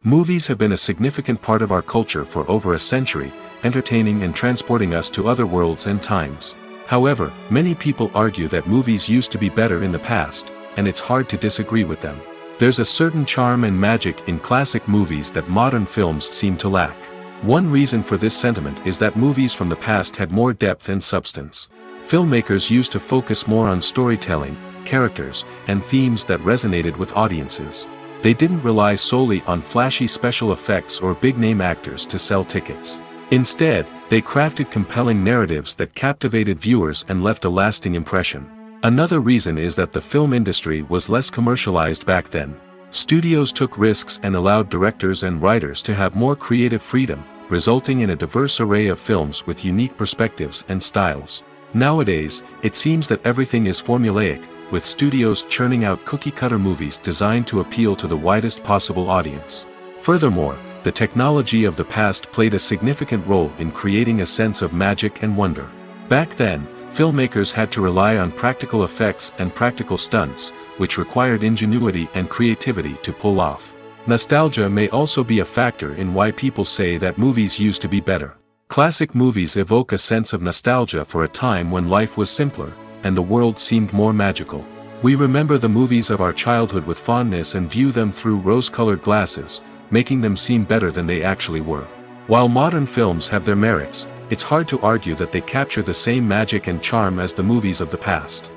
Speaker 1: Movies have been a significant part of our culture for over a century, entertaining and transporting us to other worlds and times. However, many people argue that movies used to be better in the past, and it's hard to disagree with them. There's a certain charm and magic in classic movies that modern films seem to lack. One reason for this sentiment is that movies from the past had more depth and substance. Filmmakers used to focus more on storytelling, characters, and themes that resonated with audiences. They didn't rely solely on flashy special effects or big-name actors to sell tickets. Instead, they crafted compelling narratives that captivated viewers and left a lasting impression. Another reason is that the film industry was less commercialized back then. Studios took risks and allowed directors and writers to have more creative freedom, resulting in a diverse array of films with unique perspectives and styles. Nowadays, it seems that everything is formulaic, with studios churning out cookie-cutter movies designed to appeal to the widest possible audience. Furthermore, the technology of the past played a significant role in creating a sense of magic and wonder. Back then, filmmakers had to rely on practical effects and practical stunts, which required ingenuity and creativity to pull off. Nostalgia may also be a factor in why people say that movies used to be better. Classic movies evoke a sense of nostalgia for a time when life was simpler, and the world seemed more magical. We remember the movies of our childhood with fondness and view them through rose-colored glasses, making them seem better than they actually were. While modern films have their merits, it's hard to argue that they capture the same magic and charm as the movies of the past.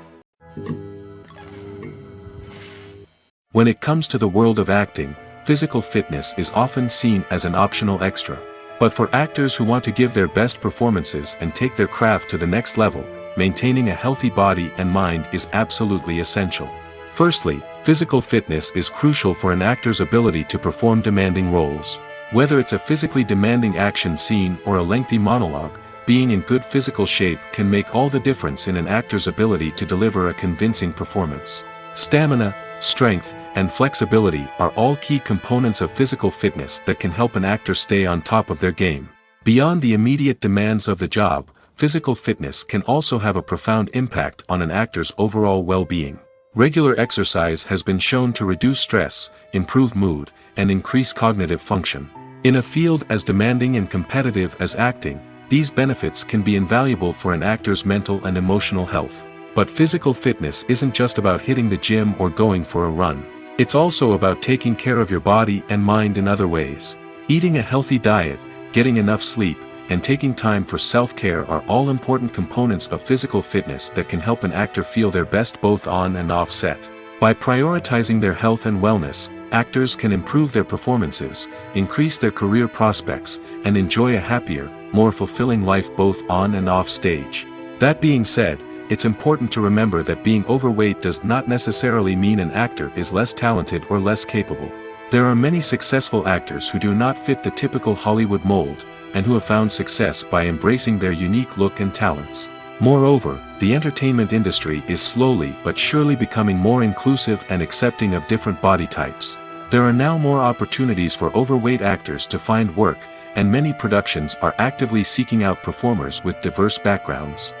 Speaker 1: When it comes to the world of acting, physical fitness is often seen as an optional extra. But for actors who want to give their best performances and take their craft to the next level, maintaining a healthy body and mind is absolutely essential. Firstly, physical fitness is crucial for an actor's ability to perform demanding roles. Whether it's a physically demanding action scene or a lengthy monologue, being in good physical shape can make all the difference in an actor's ability to deliver a convincing performance. Stamina, strength, and flexibility are all key components of physical fitness that can help an actor stay on top of their game. Beyond the immediate demands of the job, physical fitness can also have a profound impact on an actor's overall well-being. Regular exercise has been shown to reduce stress, improve mood, and increase cognitive function. In a field as demanding and competitive as acting, these benefits can be invaluable for an actor's mental and emotional health. But physical fitness isn't just about hitting the gym or going for a run. It's also about taking care of your body and mind in other ways. Eating a healthy diet, getting enough sleep, and taking time for self-care are all important components of physical fitness that can help an actor feel their best both on and off set. By prioritizing their health and wellness, actors can improve their performances, increase their career prospects, and enjoy a happier, more fulfilling life both on and off stage. That being said, it's important to remember that being overweight does not necessarily mean an actor is less talented or less capable. There are many successful actors who do not fit the typical Hollywood mold, and who have found success by embracing their unique look and talents. Moreover, the entertainment industry is slowly but surely becoming more inclusive and accepting of different body types. There are now more opportunities for overweight actors to find work, and many productions are actively seeking out performers with diverse backgrounds.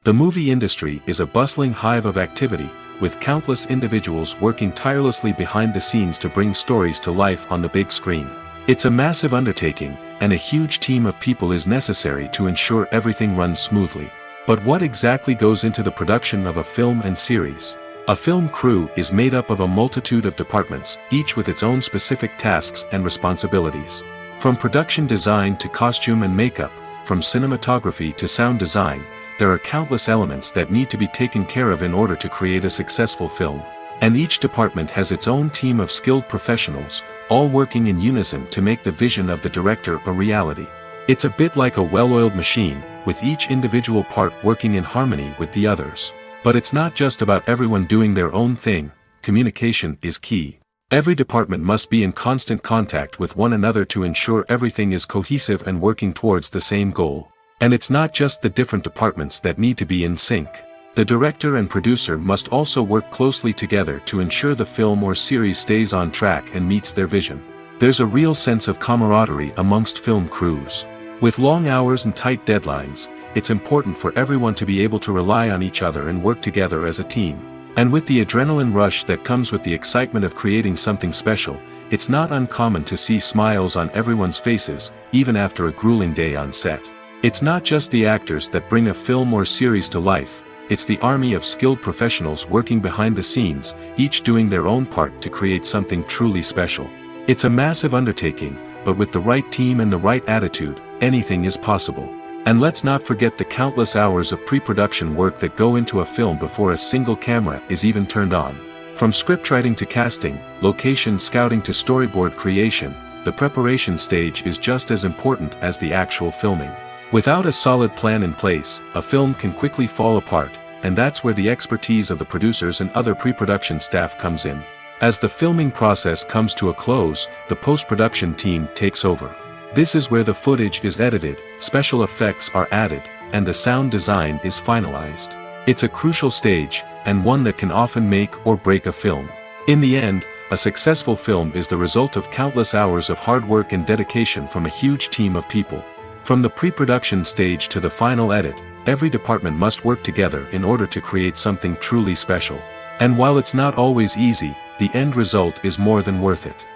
Speaker 1: The movie industry is a bustling hive of activity, with countless individuals working tirelessly behind the scenes to bring stories to life on the big screen. It's a massive undertaking, and a huge team of people is necessary to ensure everything runs smoothly. But what exactly goes into the production of a film and series? A film crew is made up of a multitude of departments, each with its own specific tasks and responsibilities. From production design to costume and makeup, from cinematography to sound design, there are countless elements that need to be taken care of in order to create a successful film. And each department has its own team of skilled professionals, all working in unison to make the vision of the director a reality. It's a bit like a well-oiled machine, with each individual part working in harmony with the others. But it's not just about everyone doing their own thing. Communication is key. Every department must be in constant contact with one another to ensure everything is cohesive and working towards the same goal. And it's not just the different departments that need to be in sync. The director and producer must also work closely together to ensure the film or series stays on track and meets their vision. There's a real sense of camaraderie amongst film crews. With long hours and tight deadlines, it's important for everyone to be able to rely on each other and work together as a team. And with the adrenaline rush that comes with the excitement of creating something special, it's not uncommon to see smiles on everyone's faces, even after a grueling day on set. It's not just the actors that bring a film or series to life, it's the army of skilled professionals working behind the scenes, each doing their own part to create something truly special. It's a massive undertaking, but with the right team and the right attitude, anything is possible. And let's not forget the countless hours of pre-production work that go into a film before a single camera is even turned on. From scriptwriting to casting, location scouting to storyboard creation, the preparation stage is just as important as the actual filming. Without a solid plan in place, a film can quickly fall apart, and that's where the expertise of the producers and other pre-production staff comes in. As the filming process comes to a close, the post-production team takes over. This is where the footage is edited, special effects are added, and the sound design is finalized. It's a crucial stage, and one that can often make or break a film. In the end, a successful film is the result of countless hours of hard work and dedication from a huge team of people. From the pre-production stage to the final edit, every department must work together in order to create something truly special. And while it's not always easy, the end result is more than worth it.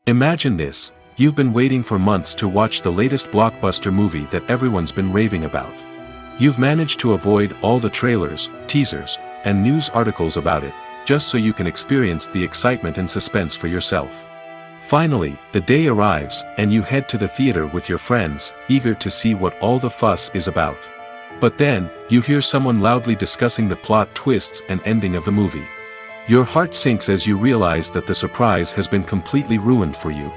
Speaker 1: Imagine this: you've been waiting for months to watch the latest blockbuster movie that everyone's been raving about. You've managed to avoid all the trailers, teasers, and news articles about it, just so you can experience the excitement and suspense for yourself. Finally, the day arrives, and you head to the theater with your friends, eager to see what all the fuss is about. But then, you hear someone loudly discussing the plot twists and ending of the movie. Your heart sinks as you realize that the surprise has been completely ruined for you.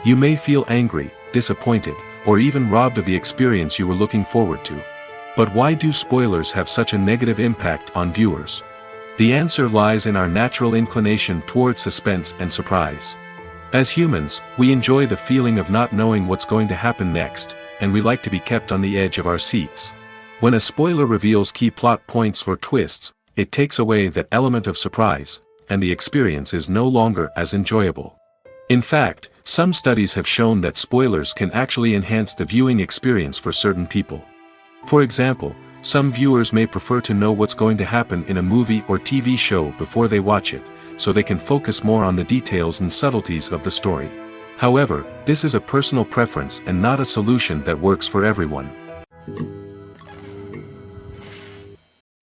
Speaker 1: You may feel angry, disappointed, or even robbed of the experience you were looking forward to. But why do spoilers have such a negative impact on viewers? The answer lies in our natural inclination towards suspense and surprise. As humans, we enjoy the feeling of not knowing what's going to happen next, and we like to be kept on the edge of our seats. When a spoiler reveals key plot points or twists, it takes away that element of surprise, and the experience is no longer as enjoyable. In fact, some studies have shown that spoilers can actually enhance the viewing experience for certain people. For example, some viewers may prefer to know what's going to happen in a movie or TV show before they watch it, so they can focus more on the details and subtleties of the story. However, this is a personal preference and not a solution that works for everyone.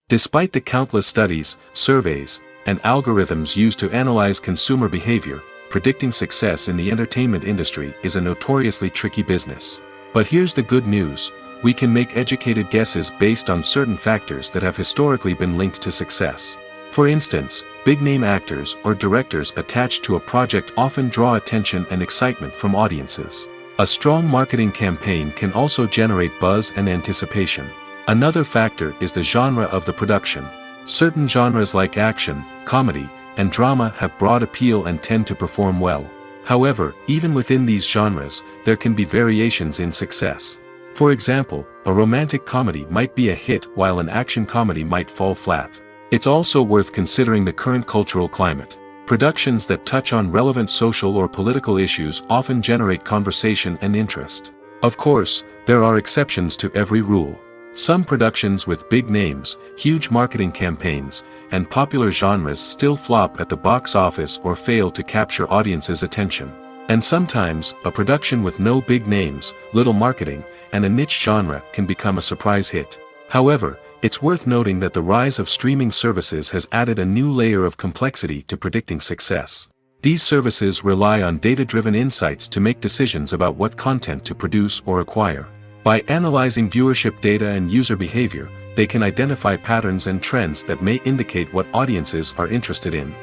Speaker 1: Despite the countless studies, surveys, and algorithms used to analyze consumer behavior, predicting success in the entertainment industry is a notoriously tricky business. But here's the good news: we can make educated guesses based on certain factors that have historically been linked to success. For instance, big-name actors or directors attached to a project often draw attention and excitement from audiences. A strong marketing campaign can also generate buzz and anticipation. Another factor is the genre of the production. Certain genres like action, comedy, and drama have broad appeal and tend to perform well. However, even within these genres, there can be variations in success. For example, a romantic comedy might be a hit while an action comedy might fall flat. It's also worth considering the current cultural climate. Productions that touch on relevant social or political issues often generate conversation and interest. Of course, there are exceptions to every rule. Some productions with big names, huge marketing campaigns, and popular genres still flop at the box office or fail to capture audiences' attention. And sometimes, a production with no big names, little marketing, and a niche genre can become a surprise hit. However, it's worth noting that the rise of streaming services has added a new layer of complexity to predicting success. These services rely on data-driven insights to make decisions about what content to produce or acquire. By analyzing viewership data and user behavior, they can identify patterns and trends that may indicate what audiences are interested in.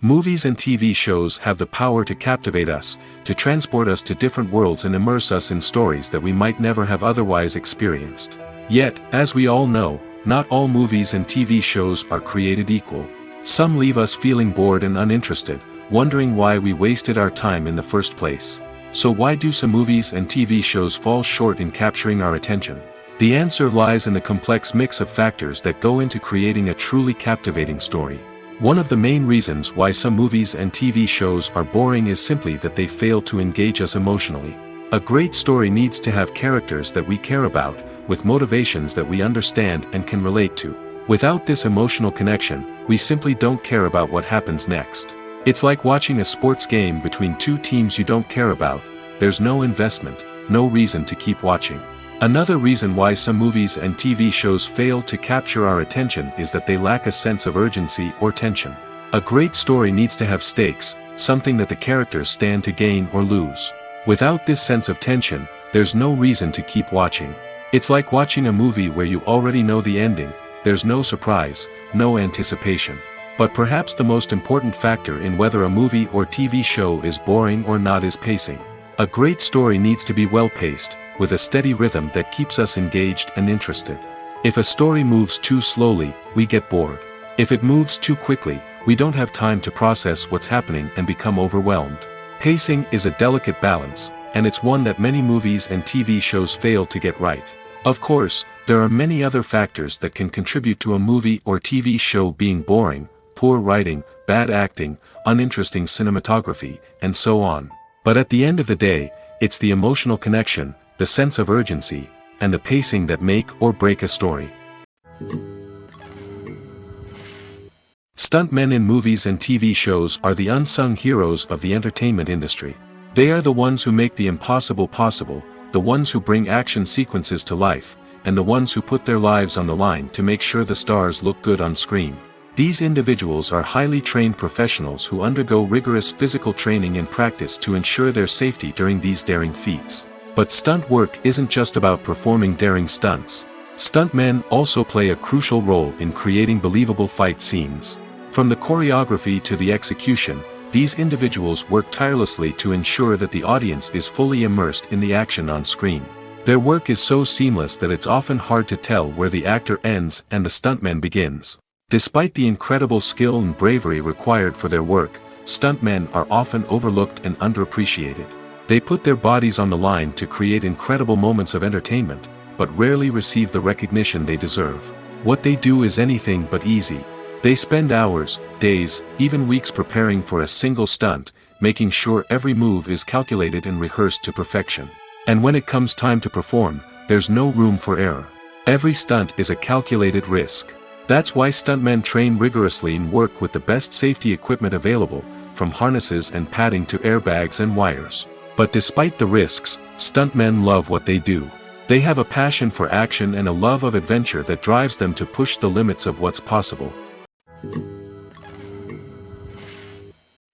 Speaker 1: Movies and TV shows have the power to captivate us, to transport us to different worlds and immerse us in stories that we might never have otherwise experienced. Yet, as we all know, not all movies and TV shows are created equal. Some leave us feeling bored and uninterested, wondering why we wasted our time in the first place. So why do some movies and TV shows fall short in capturing our attention? The answer lies in the complex mix of factors that go into creating a truly captivating story. One of the main reasons why some movies and TV shows are boring is simply that they fail to engage us emotionally. A great story needs to have characters that we care about, with motivations that we understand and can relate to. Without this emotional connection, we simply don't care about what happens next. It's like watching a sports game between two teams you don't care about. There's no investment, no reason to keep watching. Another reason why some movies and TV shows fail to capture our attention is that they lack a sense of urgency or tension. A great story needs to have stakes, something that the characters stand to gain or lose. Without this sense of tension, there's no reason to keep watching. It's like watching a movie where you already know the ending. There's no surprise, no anticipation. But perhaps the most important factor in whether a movie or TV show is boring or not is pacing. A great story needs to be well-paced, with a steady rhythm that keeps us engaged and interested. If a story moves too slowly, we get bored. If it moves too quickly, we don't have time to process what's happening and become overwhelmed. Pacing is a delicate balance, and it's one that many movies and TV shows fail to get right. Of course, there are many other factors that can contribute to a movie or TV show being boring: poor writing, bad acting, uninteresting cinematography, and so on. But at the end of the day, it's the emotional connection, the sense of urgency, and the pacing that make or break a story. Stuntmen in movies and TV shows are the unsung heroes of the entertainment industry. They are the ones who make the impossible possible, the ones who bring action sequences to life, and the ones who put their lives on the line to make sure the stars look good on screen. These individuals are highly trained professionals who undergo rigorous physical training and practice to ensure their safety during these daring feats. But stunt work isn't just about performing daring stunts. Stuntmen also play a crucial role in creating believable fight scenes. From the choreography to the execution, these individuals work tirelessly to ensure that the audience is fully immersed in the action on screen. Their work is so seamless that it's often hard to tell where the actor ends and the stuntman begins. Despite the incredible skill and bravery required for their work, stuntmen are often overlooked and underappreciated. They put their bodies on the line to create incredible moments of entertainment, but rarely receive the recognition they deserve. What they do is anything but easy. They spend hours, days, even weeks preparing for a single stunt, making sure every move is calculated and rehearsed to perfection. And when it comes time to perform, there's no room for error. Every stunt is a calculated risk. That's why stuntmen train rigorously and work with the best safety equipment available, from harnesses and padding to airbags and wires. But despite the risks, stuntmen love what they do. They have a passion for action and a love of adventure that drives them to push the limits of what's possible.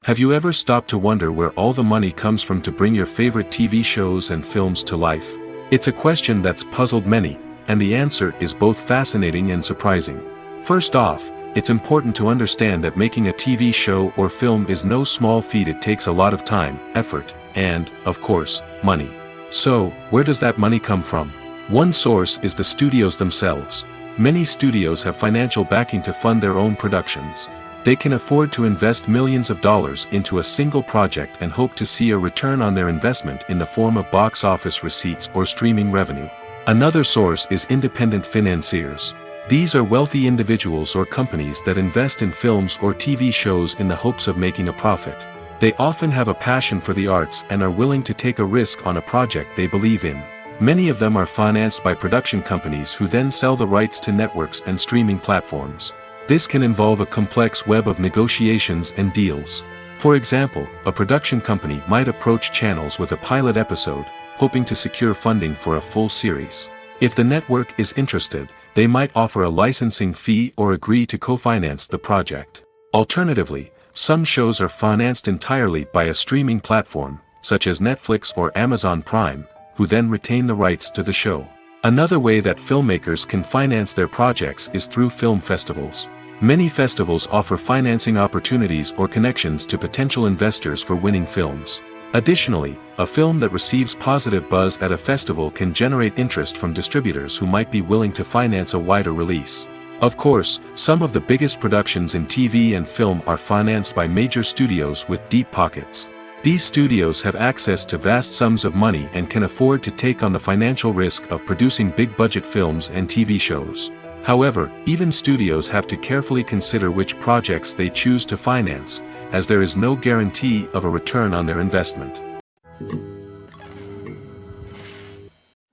Speaker 1: Have you ever stopped to wonder where all the money comes from to bring your favorite TV shows and films to life? It's a question that's puzzled many, and the answer is both fascinating and surprising. First off, it's important to understand that making a TV show or film is no small feat. It takes a lot of time, effort, and, of course, money. So, where does that money come from? One source is the studios themselves. Many studios have financial backing to fund their own productions. They can afford to invest millions of dollars into a single project and hope to see a return on their investment in the form of box office receipts or streaming revenue. Another source is independent financiers. These are wealthy individuals or companies that invest in films or TV shows in the hopes of making a profit. They often have a passion for the arts and are willing to take a risk on a project they believe in. Many of them are financed by production companies who then sell the rights to networks and streaming platforms. This can involve a complex web of negotiations and deals. For example, a production company might approach channels with a pilot episode, hoping to secure funding for a full series. If the network is interested, they might offer a licensing fee or agree to co-finance the project. Alternatively, some shows are financed entirely by a streaming platform, such as Netflix or Amazon Prime, who then retain the rights to the show. Another way that filmmakers can finance their projects is through film festivals. Many festivals offer financing opportunities or connections to potential investors for winning films. Additionally, a film that receives positive buzz at a festival can generate interest from distributors who might be willing to finance a wider release. Of course, some of the biggest productions in TV and film are financed by major studios with deep pockets. These studios have access to vast sums of money and can afford to take on the financial risk of producing big-budget films and TV shows. However, even studios have to carefully consider which projects they choose to finance, as there is no guarantee of a return on their investment.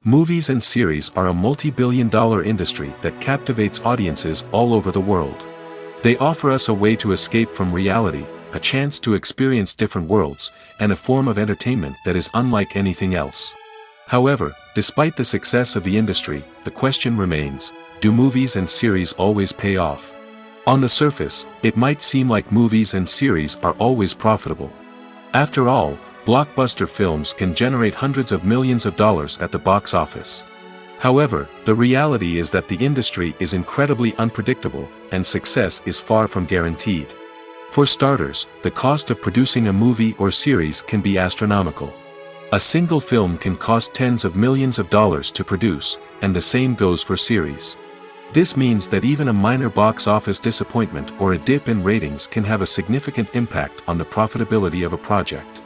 Speaker 1: Movies and series are a multi-billion-dollar industry that captivates audiences all over the world. They offer us a way to escape from reality, a chance to experience different worlds, and a form of entertainment that is unlike anything else. However, despite the success of the industry, the question remains: do movies and series always pay off? On the surface, it might seem like movies and series are always profitable. After all, blockbuster films can generate hundreds of millions of dollars at the box office. However, the reality is that the industry is incredibly unpredictable, and success is far from guaranteed. For starters, the cost of producing a movie or series can be astronomical. A single film can cost tens of millions of dollars to produce, and the same goes for series. This means that even a minor box office disappointment or a dip in ratings can have a significant impact on the profitability of a project.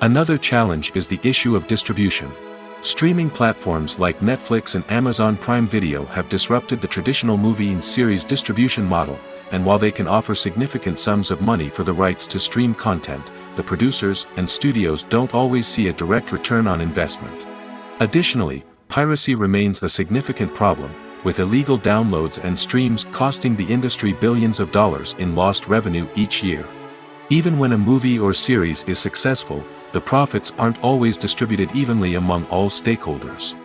Speaker 1: Another challenge is the issue of distribution. Streaming platforms like Netflix and Amazon Prime Video have disrupted the traditional movie and series distribution model, and while they can offer significant sums of money for the rights to stream content, the producers and studios don't always see a direct return on investment. Additionally, piracy remains a significant problem, with illegal downloads and streams costing the industry billions of dollars in lost revenue each year. Even when a movie or series is successful, the profits aren't always distributed evenly among all stakeholders.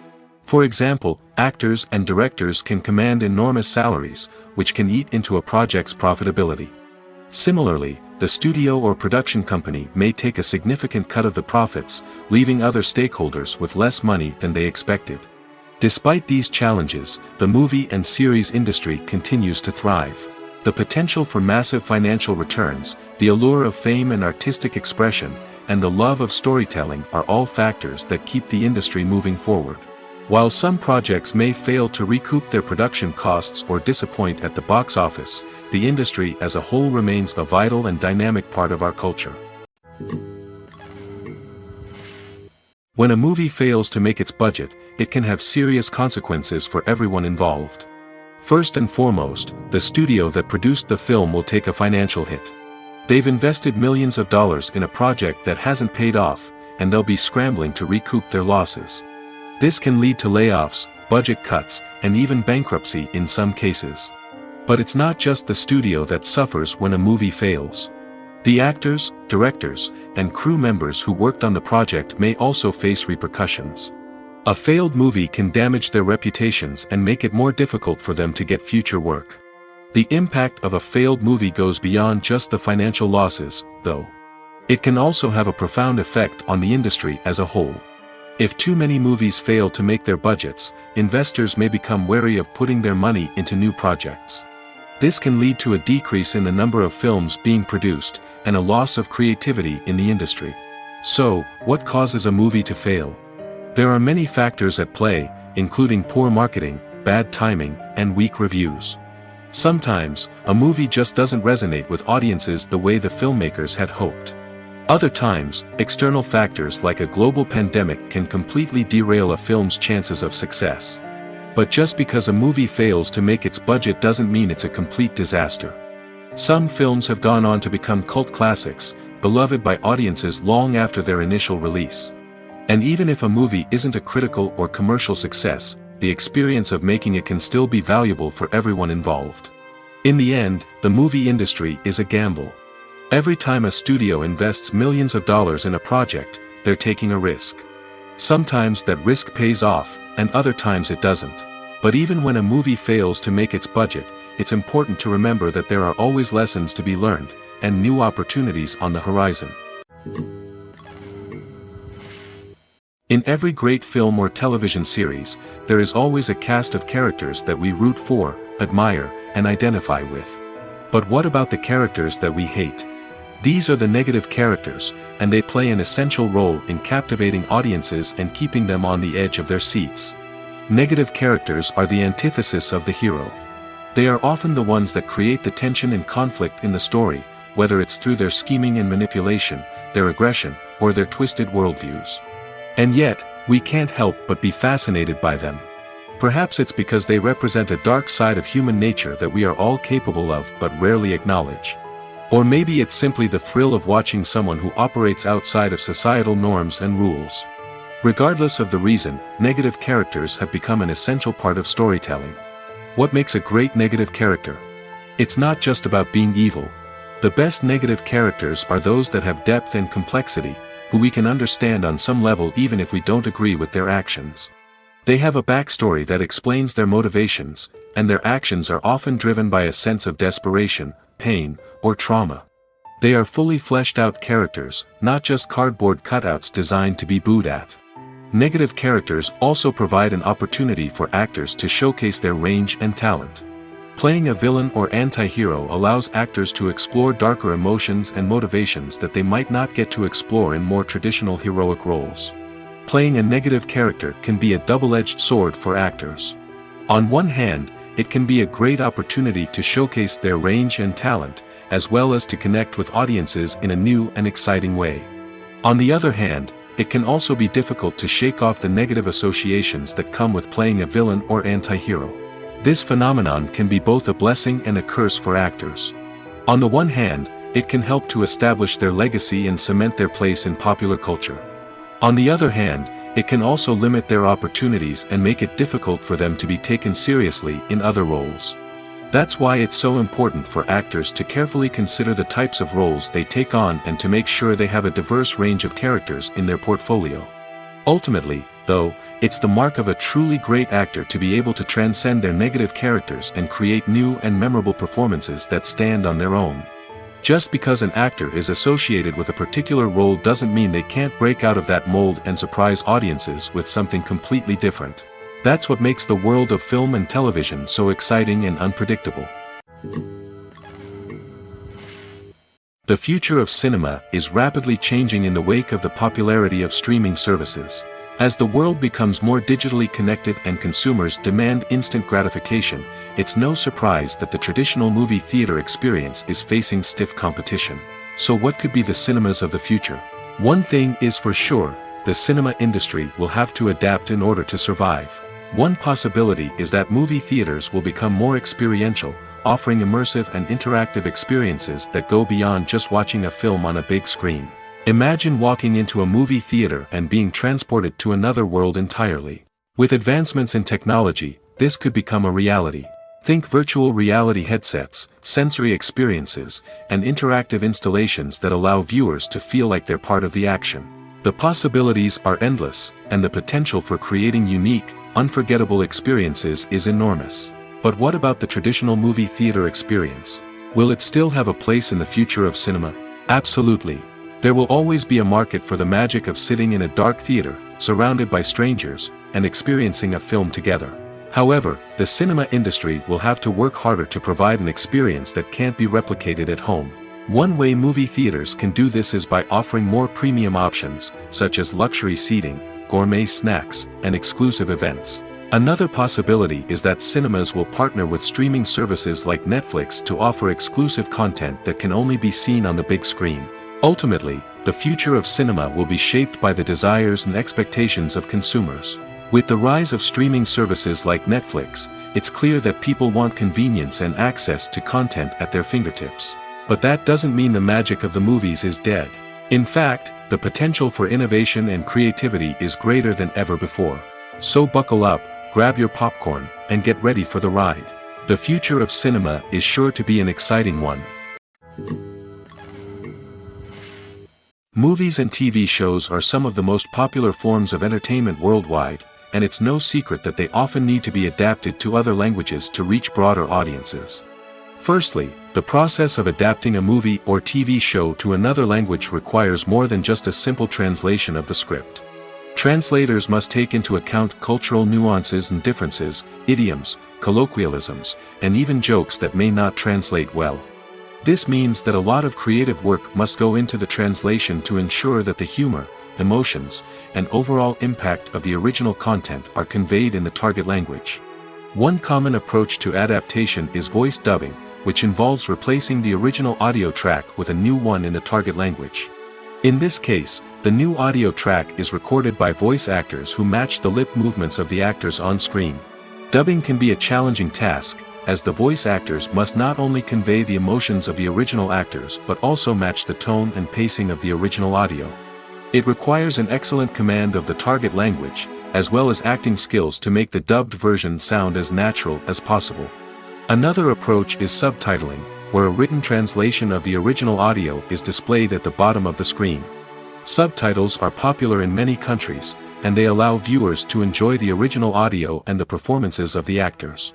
Speaker 1: For example, actors and directors can command enormous salaries, which can eat into a project's profitability. Similarly, the studio or production company may take a significant cut of the profits, leaving other stakeholders with less money than they expected. Despite these challenges, the movie and series industry continues to thrive. The potential for massive financial returns, the allure of fame and artistic expression, and the love of storytelling are all factors that keep the industry moving forward. While some projects may fail to recoup their production costs or disappoint at the box office, the industry as a whole remains a vital and dynamic part of our culture. When a movie fails to make its budget, it can have serious consequences for everyone involved. First and foremost, the studio that produced the film will take a financial hit. They've invested millions of dollars in a project that hasn't paid off, and they'll be scrambling to recoup their losses. This can lead to layoffs, budget cuts, and even bankruptcy in some cases. But it's not just the studio that suffers when a movie fails. The actors, directors, and crew members who worked on the project may also face repercussions. A failed movie can damage their reputations and make it more difficult for them to get future work. The impact of a failed movie goes beyond just the financial losses, though. It can also have a profound effect on the industry as a whole. If too many movies fail to make their budgets, investors may become wary of putting their money into new projects. This can lead to a decrease in the number of films being produced, and a loss of creativity in the industry. So, what causes a movie to fail? There are many factors at play, including poor marketing, bad timing, and weak reviews. Sometimes, a movie just doesn't resonate with audiences the way the filmmakers had hoped. Other times, external factors like a global pandemic can completely derail a film's chances of success. But just because a movie fails to make its budget doesn't mean it's a complete disaster. Some films have gone on to become cult classics, beloved by audiences long after their initial release. And even if a movie isn't a critical or commercial success, the experience of making it can still be valuable for everyone involved. In the end, the movie industry is a gamble. Every time a studio invests millions of dollars in a project, they're taking a risk. Sometimes that risk pays off, and other times it doesn't. But even when a movie fails to make its budget, it's important to remember that there are always lessons to be learned, and new opportunities on the horizon. In every great film or television series, there is always a cast of characters that we root for, admire, and identify with. But what about the characters that we hate? These are the negative characters, and they play an essential role in captivating audiences and keeping them on the edge of their seats. Negative characters are the antithesis of the hero. They are often the ones that create the tension and conflict in the story, whether it's through their scheming and manipulation, their aggression, or their twisted worldviews. And yet, we can't help but be fascinated by them. Perhaps it's because they represent a dark side of human nature that we are all capable of but rarely acknowledge. Or maybe it's simply the thrill of watching someone who operates outside of societal norms and rules. Regardless of the reason, negative characters have become an essential part of storytelling. What makes a great negative character? It's not just about being evil. The best negative characters are those that have depth and complexity, who we can understand on some level even if we don't agree with their actions. They have a backstory that explains their motivations, and their actions are often driven by a sense of desperation, pain, or trauma. They are fully fleshed out characters, not just cardboard cutouts designed to be booed at. Negative characters also provide an opportunity for actors to showcase their range and talent. Playing a villain or anti-hero allows actors to explore darker emotions and motivations that they might not get to explore in more traditional heroic roles. Playing a negative character can be a double-edged sword for actors. On one hand, it can be a great opportunity to showcase their range and talent, as well as to connect with audiences in a new and exciting way. On the other hand, it can also be difficult to shake off the negative associations that come with playing a villain or anti-hero. This phenomenon can be both a blessing and a curse for actors. On the one hand, it can help to establish their legacy and cement their place in popular culture. On the other hand, it can also limit their opportunities and make it difficult for them to be taken seriously in other roles. That's why it's so important for actors to carefully consider the types of roles they take on and to make sure they have a diverse range of characters in their portfolio. Ultimately, though, it's the mark of a truly great actor to be able to transcend their negative characters and create new and memorable performances that stand on their own. Just because an actor is associated with a particular role doesn't mean they can't break out of that mold and surprise audiences with something completely different. That's what makes the world of film and television so exciting and unpredictable. The future of cinema is rapidly changing in the wake of the popularity of streaming services. As the world becomes more digitally connected and consumers demand instant gratification, it's no surprise that the traditional movie theater experience is facing stiff competition. So what could be the cinemas of the future? One thing is for sure, the cinema industry will have to adapt in order to survive. One possibility is that movie theaters will become more experiential, offering immersive and interactive experiences that go beyond just watching a film on a big screen. Imagine walking into a movie theater and being transported to another world entirely. With advancements in technology, this could become a reality. Think virtual reality headsets, sensory experiences, and interactive installations that allow viewers to feel like they're part of the action. The possibilities are endless, and the potential for creating unique, unforgettable experiences is enormous. But what about the traditional movie theater experience? Will it still have a place in the future of cinema? Absolutely. There will always be a market for the magic of sitting in a dark theater, surrounded by strangers, and experiencing a film together. However, the cinema industry will have to work harder to provide an experience that can't be replicated at home. One way movie theaters can do this is by offering more premium options, such as luxury seating, gourmet snacks, and exclusive events. Another possibility is that cinemas will partner with streaming services like Netflix to offer exclusive content that can only be seen on the big screen. Ultimately, the future of cinema will be shaped by the desires and expectations of consumers. With the rise of streaming services like Netflix, it's clear that people want convenience and access to content at their fingertips. But that doesn't mean the magic of the movies is dead. In fact, the potential for innovation and creativity is greater than ever before. So buckle up, grab your popcorn, and get ready for the ride. The future of cinema is sure to be an exciting one. Movies and TV shows are some of the most popular forms of entertainment worldwide, and it's no secret that they often need to be adapted to other languages to reach broader audiences. Firstly, the process of adapting a movie or TV show to another language requires more than just a simple translation of the script. Translators must take into account cultural nuances and differences, idioms, colloquialisms, and even jokes that may not translate well. This means that a lot of creative work must go into the translation to ensure that the humor, emotions, and overall impact of the original content are conveyed in the target language. One common approach to adaptation is voice dubbing, which involves replacing the original audio track with a new one in the target language. In this case, the new audio track is recorded by voice actors who match the lip movements of the actors on screen. Dubbing can be a challenging task, as the voice actors must not only convey the emotions of the original actors but also match the tone and pacing of the original audio. It requires an excellent command of the target language, as well as acting skills to make the dubbed version sound as natural as possible. Another approach is subtitling, where a written translation of the original audio is displayed at the bottom of the screen. Subtitles are popular in many countries, and they allow viewers to enjoy the original audio and the performances of the actors.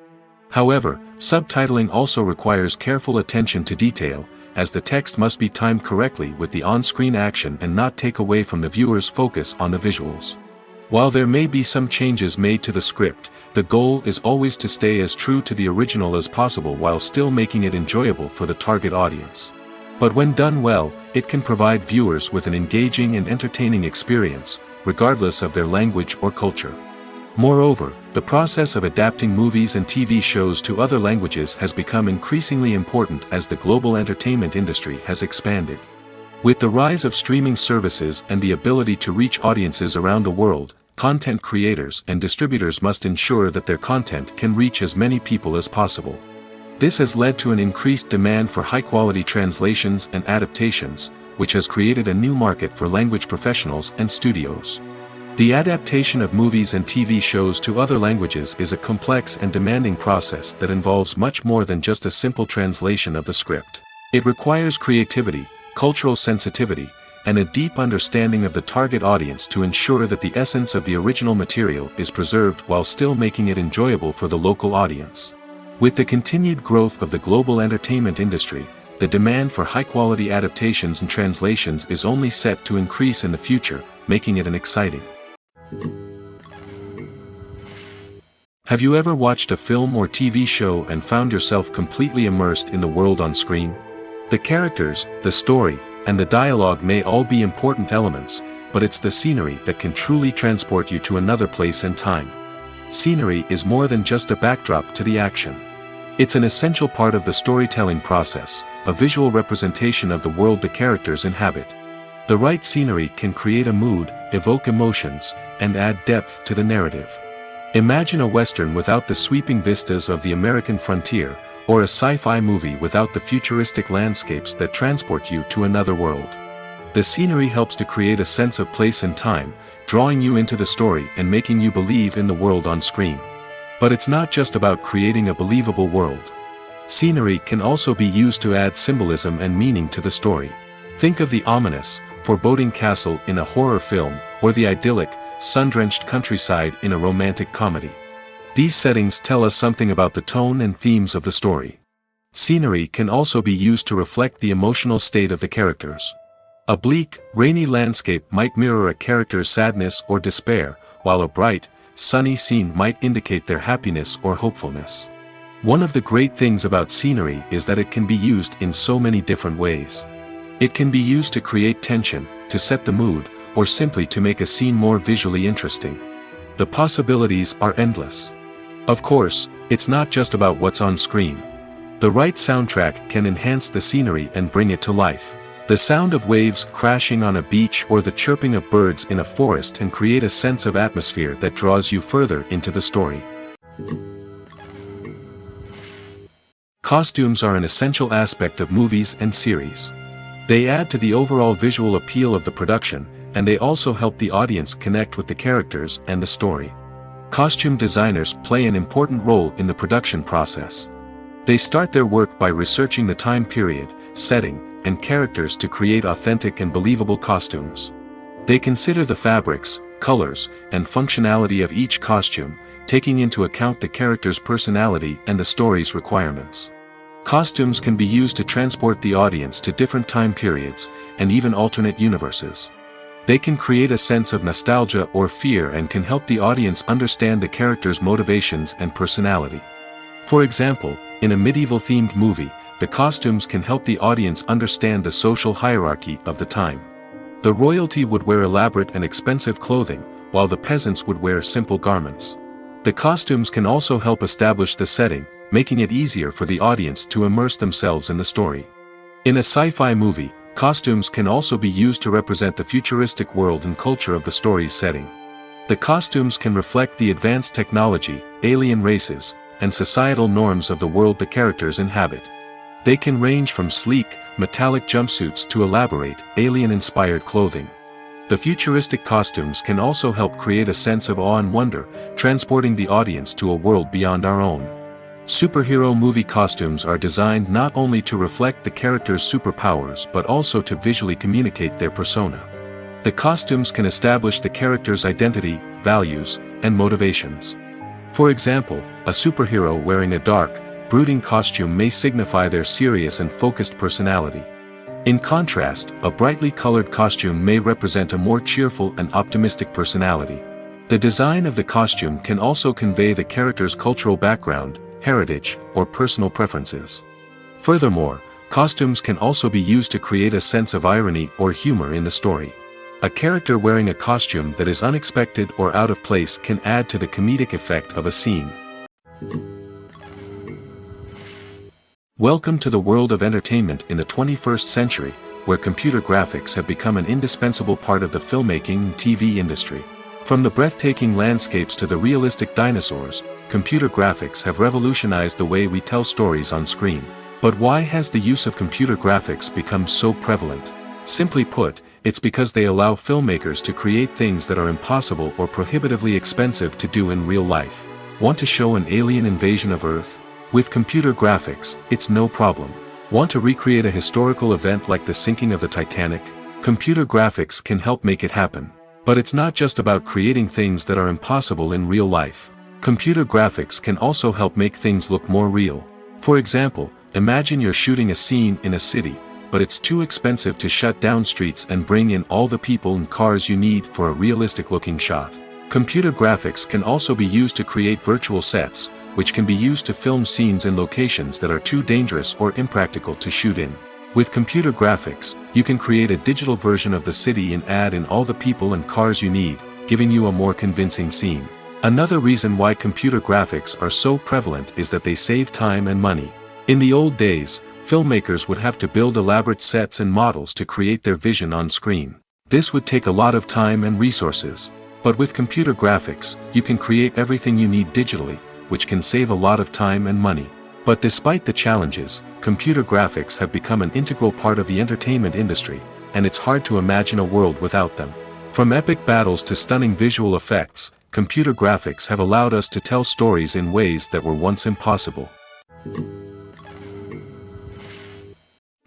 Speaker 1: However, subtitling also requires careful attention to detail, as the text must be timed correctly with the on-screen action and not take away from the viewer's focus on the visuals. While there may be some changes made to the script, the goal is always to stay as true to the original as possible while still making it enjoyable for the target audience. But when done well, it can provide viewers with an engaging and entertaining experience, regardless of their language or culture. Moreover, the process of adapting movies and TV shows to other languages has become increasingly important as the global entertainment industry has expanded. With the rise of streaming services and the ability to reach audiences around the world, content creators and distributors must ensure that their content can reach as many people as possible. This has led to an increased demand for high-quality translations and adaptations, which has created a new market for language professionals and studios. The adaptation of movies and TV shows to other languages is a complex and demanding process that involves much more than just a simple translation of the script. It requires creativity, cultural sensitivity, and a deep understanding of the target audience to ensure that the essence of the original material is preserved while still making it enjoyable for the local audience. With the continued growth of the global entertainment industry, the demand for high-quality adaptations and translations is only set to increase in the future, making it an exciting. Have you ever watched a film or TV show and found yourself completely immersed in the world on screen? The characters, the story, and the dialogue may all be important elements, but it's the scenery that can truly transport you to another place and time. Scenery is more than just a backdrop to the action. It's an essential part of the storytelling process, a visual representation of the world the characters inhabit. The right scenery can create a mood, evoke emotions, and add depth to the narrative. Imagine a Western without the sweeping vistas of the American frontier, or a sci-fi movie without the futuristic landscapes that transport you to another world. The scenery helps to create a sense of place and time, drawing you into the story and making you believe in the world on screen. But it's not just about creating a believable world. Scenery can also be used to add symbolism and meaning to the story. Think of the ominous, foreboding castle in a horror film, or the idyllic, sun-drenched countryside in a romantic comedy. These settings tell us something about the tone and themes of the story. Scenery can also be used to reflect the emotional state of the characters. A bleak, rainy landscape might mirror a character's sadness or despair, while a bright, sunny scene might indicate their happiness or hopefulness. One of the great things about scenery is that it can be used in so many different ways. It can be used to create tension, to set the mood, or simply to make a scene more visually interesting. The possibilities are endless. Of course, it's not just about what's on screen. The right soundtrack can enhance the scenery and bring it to life. The sound of waves crashing on a beach or the chirping of birds in a forest can create a sense of atmosphere that draws you further into the story. Costumes are an essential aspect of movies and series. They add to the overall visual appeal of the production, and they also help the audience connect with the characters and the story. Costume designers play an important role in the production process. They start their work by researching the time period, setting, and characters to create authentic and believable costumes. They consider the fabrics, colors, and functionality of each costume, taking into account the character's personality and the story's requirements. Costumes can be used to transport the audience to different time periods, and even alternate universes. They can create a sense of nostalgia or fear and can help the audience understand the character's motivations and personality. For example, in a medieval-themed movie, the costumes can help the audience understand the social hierarchy of the time. The royalty would wear elaborate and expensive clothing, while the peasants would wear simple garments. The costumes can also help establish the setting, making it easier for the audience to immerse themselves in the story. In a sci-fi movie, costumes can also be used to represent the futuristic world and culture of the story's setting. The costumes can reflect the advanced technology, alien races, and societal norms of the world the characters inhabit. They can range from sleek, metallic jumpsuits to elaborate, alien-inspired clothing. The futuristic costumes can also help create a sense of awe and wonder, transporting the audience to a world beyond our own. Superhero movie costumes are designed not only to reflect the character's superpowers but also to visually communicate their persona. The costumes can establish the character's identity, values, and motivations. For example, a superhero wearing a dark, brooding costume may signify their serious and focused personality. In contrast, a brightly colored costume may represent a more cheerful and optimistic personality. The design of the costume can also convey the character's cultural background, heritage, or personal preferences. Furthermore, costumes can also be used to create a sense of irony or humor in the story. A character wearing a costume that is unexpected or out of place can add to the comedic effect of a scene. Welcome to the world of entertainment in the 21st century, where computer graphics have become an indispensable part of the filmmaking and TV industry. From the breathtaking landscapes to the realistic dinosaurs, computer graphics have revolutionized the way we tell stories on screen. But why has the use of computer graphics become so prevalent? Simply put, it's because they allow filmmakers to create things that are impossible or prohibitively expensive to do in real life. Want to show an alien invasion of Earth? With computer graphics, it's no problem. Want to recreate a historical event like the sinking of the Titanic? Computer graphics can help make it happen. But it's not just about creating things that are impossible in real life. Computer graphics can also help make things look more real. For example, imagine you're shooting a scene in a city, but it's too expensive to shut down streets and bring in all the people and cars you need for a realistic-looking shot. Computer graphics can also be used to create virtual sets, which can be used to film scenes in locations that are too dangerous or impractical to shoot in. With computer graphics, you can create a digital version of the city and add in all the people and cars you need, giving you a more convincing scene. Another reason why computer graphics are so prevalent is that they save time and money. In the old days, filmmakers would have to build elaborate sets and models to create their vision on screen. This would take a lot of time and resources. But with computer graphics, you can create everything you need digitally, which can save a lot of time and money. But despite the challenges, computer graphics have become an integral part of the entertainment industry, and it's hard to imagine a world without them. From epic battles to stunning visual effects, computer graphics have allowed us to tell stories in ways that were once impossible.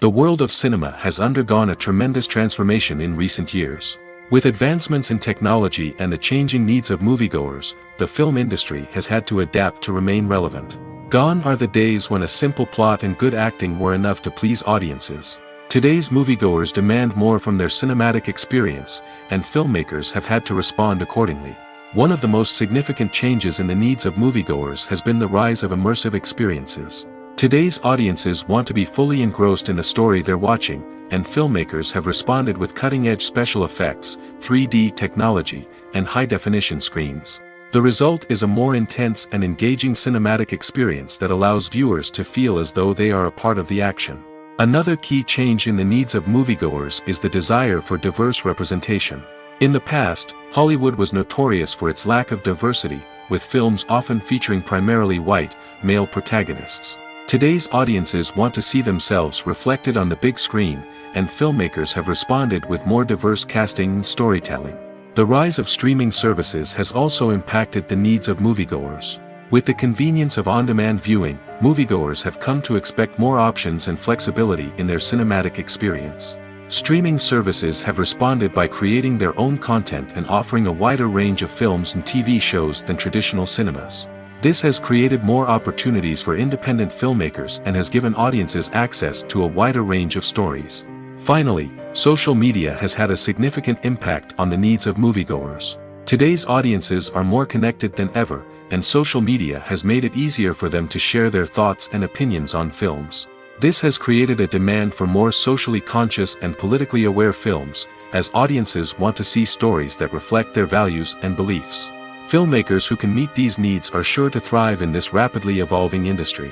Speaker 1: The world of cinema has undergone a tremendous transformation in recent years. With advancements in technology and the changing needs of moviegoers, the film industry has had to adapt to remain relevant. Gone are the days when a simple plot and good acting were enough to please audiences. Today's moviegoers demand more from their cinematic experience, and filmmakers have had to respond accordingly. One of the most significant changes in the needs of moviegoers has been the rise of immersive experiences. Today's audiences want to be fully engrossed in the story they're watching, and filmmakers have responded with cutting-edge special effects, 3D technology, and high-definition screens. The result is a more intense and engaging cinematic experience that allows viewers to feel as though they are a part of the action. Another key change in the needs of moviegoers is the desire for diverse representation. In the past, Hollywood was notorious for its lack of diversity, with films often featuring primarily white, male protagonists. Today's audiences want to see themselves reflected on the big screen, and filmmakers have responded with more diverse casting and storytelling. The rise of streaming services has also impacted the needs of moviegoers. With the convenience of on-demand viewing, moviegoers have come to expect more options and flexibility in their cinematic experience. Streaming services have responded by creating their own content and offering a wider range of films and TV shows than traditional cinemas. This has created more opportunities for independent filmmakers and has given audiences access to a wider range of stories. Finally, social media has had a significant impact on the needs of moviegoers. Today's audiences are more connected than ever, and social media has made it easier for them to share their thoughts and opinions on films. This has created a demand for more socially conscious and politically aware films, as audiences want to see stories that reflect their values and beliefs. Filmmakers who can meet these needs are sure to thrive in this rapidly evolving industry.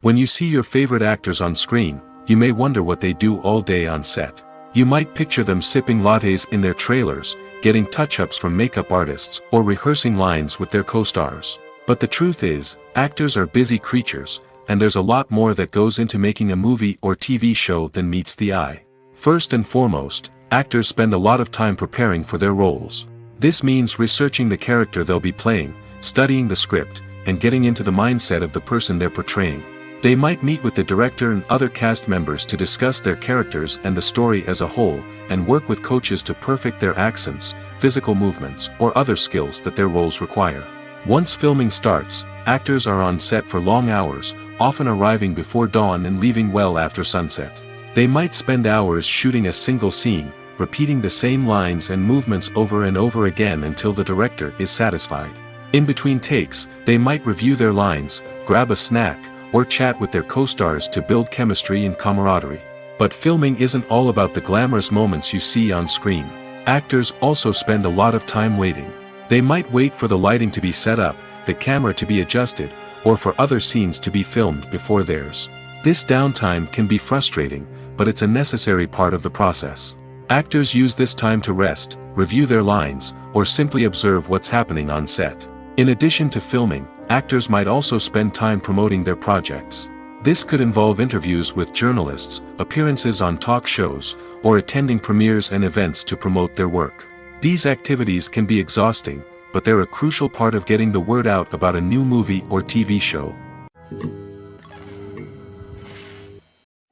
Speaker 1: When you see your favorite actors on screen, you may wonder what they do all day on set. You might picture them sipping lattes in their trailers, getting touch-ups from makeup artists, or rehearsing lines with their co-stars. But the truth is, actors are busy creatures, and there's a lot more that goes into making a movie or TV show than meets the eye. First and foremost, actors spend a lot of time preparing for their roles. This means researching the character they'll be playing, studying the script, and getting into the mindset of the person they're portraying. They might meet with the director and other cast members to discuss their characters and the story as a whole, and work with coaches to perfect their accents, physical movements, or other skills that their roles require. Once filming starts, actors are on set for long hours, often arriving before dawn and leaving well after sunset. They might spend hours shooting a single scene, repeating the same lines and movements over and over again until the director is satisfied. In between takes, they might review their lines, grab a snack, or chat with their co-stars to build chemistry and camaraderie. But filming isn't all about the glamorous moments you see on screen. Actors also spend a lot of time waiting. They might wait for the lighting to be set up, the camera to be adjusted, or for other scenes to be filmed before theirs. This downtime can be frustrating, but it's a necessary part of the process. Actors use this time to rest, review their lines, or simply observe what's happening on set. In addition to filming, actors might also spend time promoting their projects. This could involve interviews with journalists, appearances on talk shows, or attending premieres and events to promote their work. These activities can be exhausting, but they're a crucial part of getting the word out about a new movie or TV show.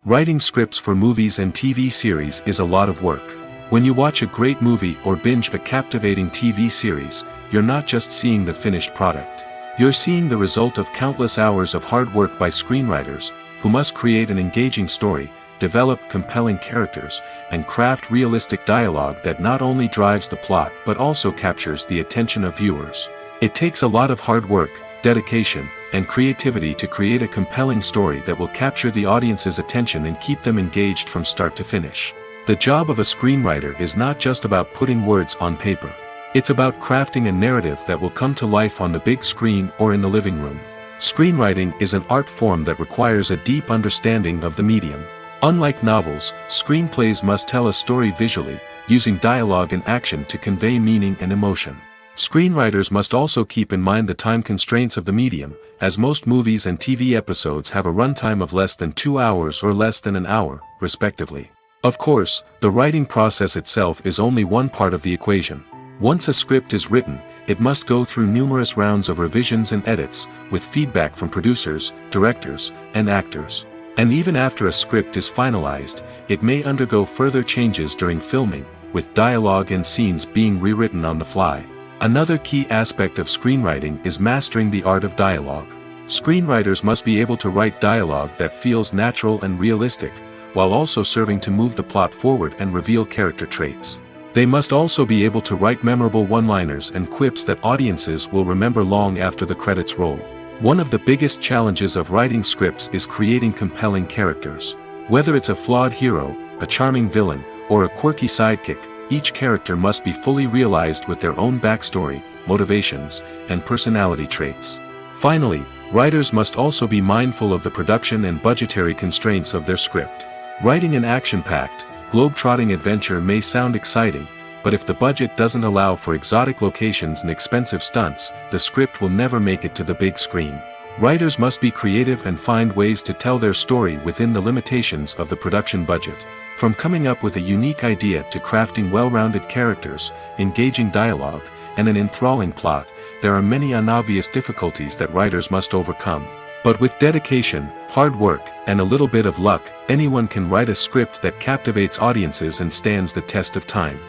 Speaker 1: Writing scripts for movies and TV series is a lot of work. When you watch a great movie or binge a captivating TV series, you're not just seeing the finished product. You're seeing the result of countless hours of hard work by screenwriters, who must create an engaging story, develop compelling characters, and craft realistic dialogue that not only drives the plot but also captures the attention of viewers. It takes a lot of hard work, dedication, and creativity to create a compelling story that will capture the audience's attention and keep them engaged from start to finish. The job of a screenwriter is not just about putting words on paper. It's about crafting a narrative that will come to life on the big screen or in the living room. Screenwriting is an art form that requires a deep understanding of the medium. Unlike novels, screenplays must tell a story visually, using dialogue and action to convey meaning and emotion. Screenwriters must also keep in mind the time constraints of the medium, as most movies and TV episodes have a runtime of less than 2 hours or less than an hour, respectively. Of course, the writing process itself is only one part of the equation. Once a script is written, it must go through numerous rounds of revisions and edits, with feedback from producers, directors, and actors. And even after a script is finalized, it may undergo further changes during filming, with dialogue and scenes being rewritten on the fly. Another key aspect of screenwriting is mastering the art of dialogue. Screenwriters must be able to write dialogue that feels natural and realistic, while also serving to move the plot forward and reveal character traits. They must also be able to write memorable one-liners and quips that audiences will remember long after the credits roll. One of the biggest challenges of writing scripts is creating compelling characters. Whether it's a flawed hero, a charming villain, or a quirky sidekick, each character must be fully realized with their own backstory, motivations, and personality traits. Finally, writers must also be mindful of the production and budgetary constraints of their script. Writing an action-packed, globe-trotting adventure may sound exciting, but if the budget doesn't allow for exotic locations and expensive stunts, the script will never make it to the big screen. Writers must be creative and find ways to tell their story within the limitations of the production budget. From coming up with a unique idea to crafting well-rounded characters, engaging dialogue, and an enthralling plot, there are many unobvious difficulties that writers must overcome. But with dedication, hard work, and a little bit of luck, anyone can write a script that captivates audiences and stands the test of time.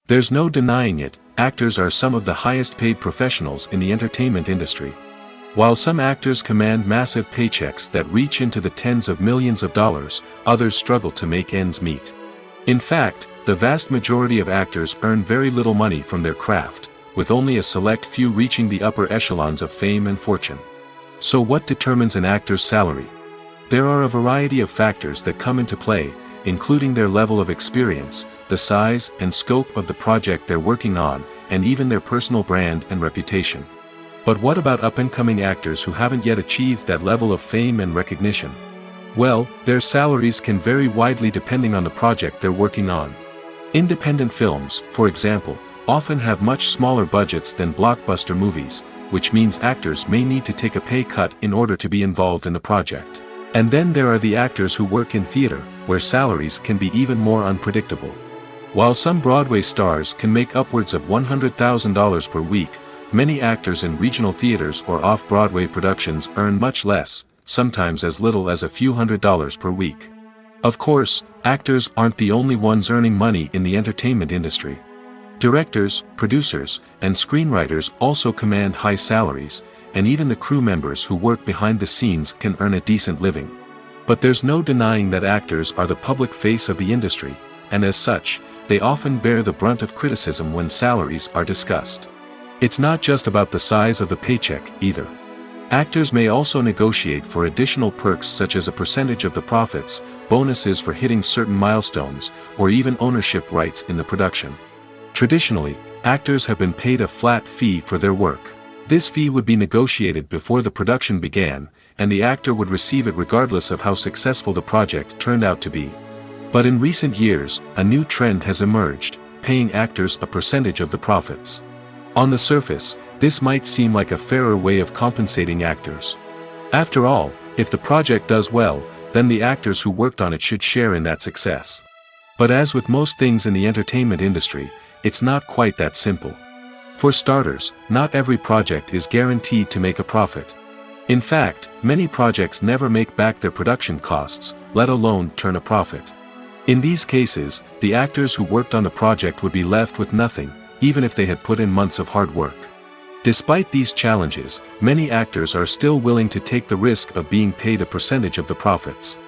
Speaker 1: There's no denying it, actors are some of the highest-paid professionals in the entertainment industry. While some actors command massive paychecks that reach into the tens of millions of dollars, others struggle to make ends meet. In fact, the vast majority of actors earn very little money from their craft, with only a select few reaching the upper echelons of fame and fortune. So what determines an actor's salary? There are a variety of factors that come into play, including their level of experience, the size and scope of the project they're working on, and even their personal brand and reputation. But what about up-and-coming actors who haven't yet achieved that level of fame and recognition? Well, their salaries can vary widely depending on the project they're working on. Independent films, for example, often have much smaller budgets than blockbuster movies, which means actors may need to take a pay cut in order to be involved in the project. And then there are the actors who work in theater, where salaries can be even more unpredictable. While some Broadway stars can make upwards of $100,000 per week, many actors in regional theaters or off-Broadway productions earn much less, sometimes as little as a few $100s per week. Of course, actors aren't the only ones earning money in the entertainment industry. Directors, producers, and screenwriters also command high salaries, and even the crew members who work behind the scenes can earn a decent living. But there's no denying that actors are the public face of the industry, and as such, they often bear the brunt of criticism when salaries are discussed. It's not just about the size of the paycheck, either. Actors may also negotiate for additional perks such as a percentage of the profits, bonuses for hitting certain milestones, or even ownership rights in the production. Traditionally, actors have been paid a flat fee for their work. This fee would be negotiated before the production began, and the actor would receive it regardless of how successful the project turned out to be. But in recent years, a new trend has emerged, paying actors a percentage of the profits. On the surface, this might seem like a fairer way of compensating actors. After all, if the project does well, then the actors who worked on it should share in that success. But as with most things in the entertainment industry, it's not quite that simple. For starters, not every project is guaranteed to make a profit. In fact, many projects never make back their production costs, let alone turn a profit. In these cases, the actors who worked on the project would be left with nothing, even if they had put in months of hard work. Despite these challenges, many actors are still willing to take the risk of being paid a percentage of the profits.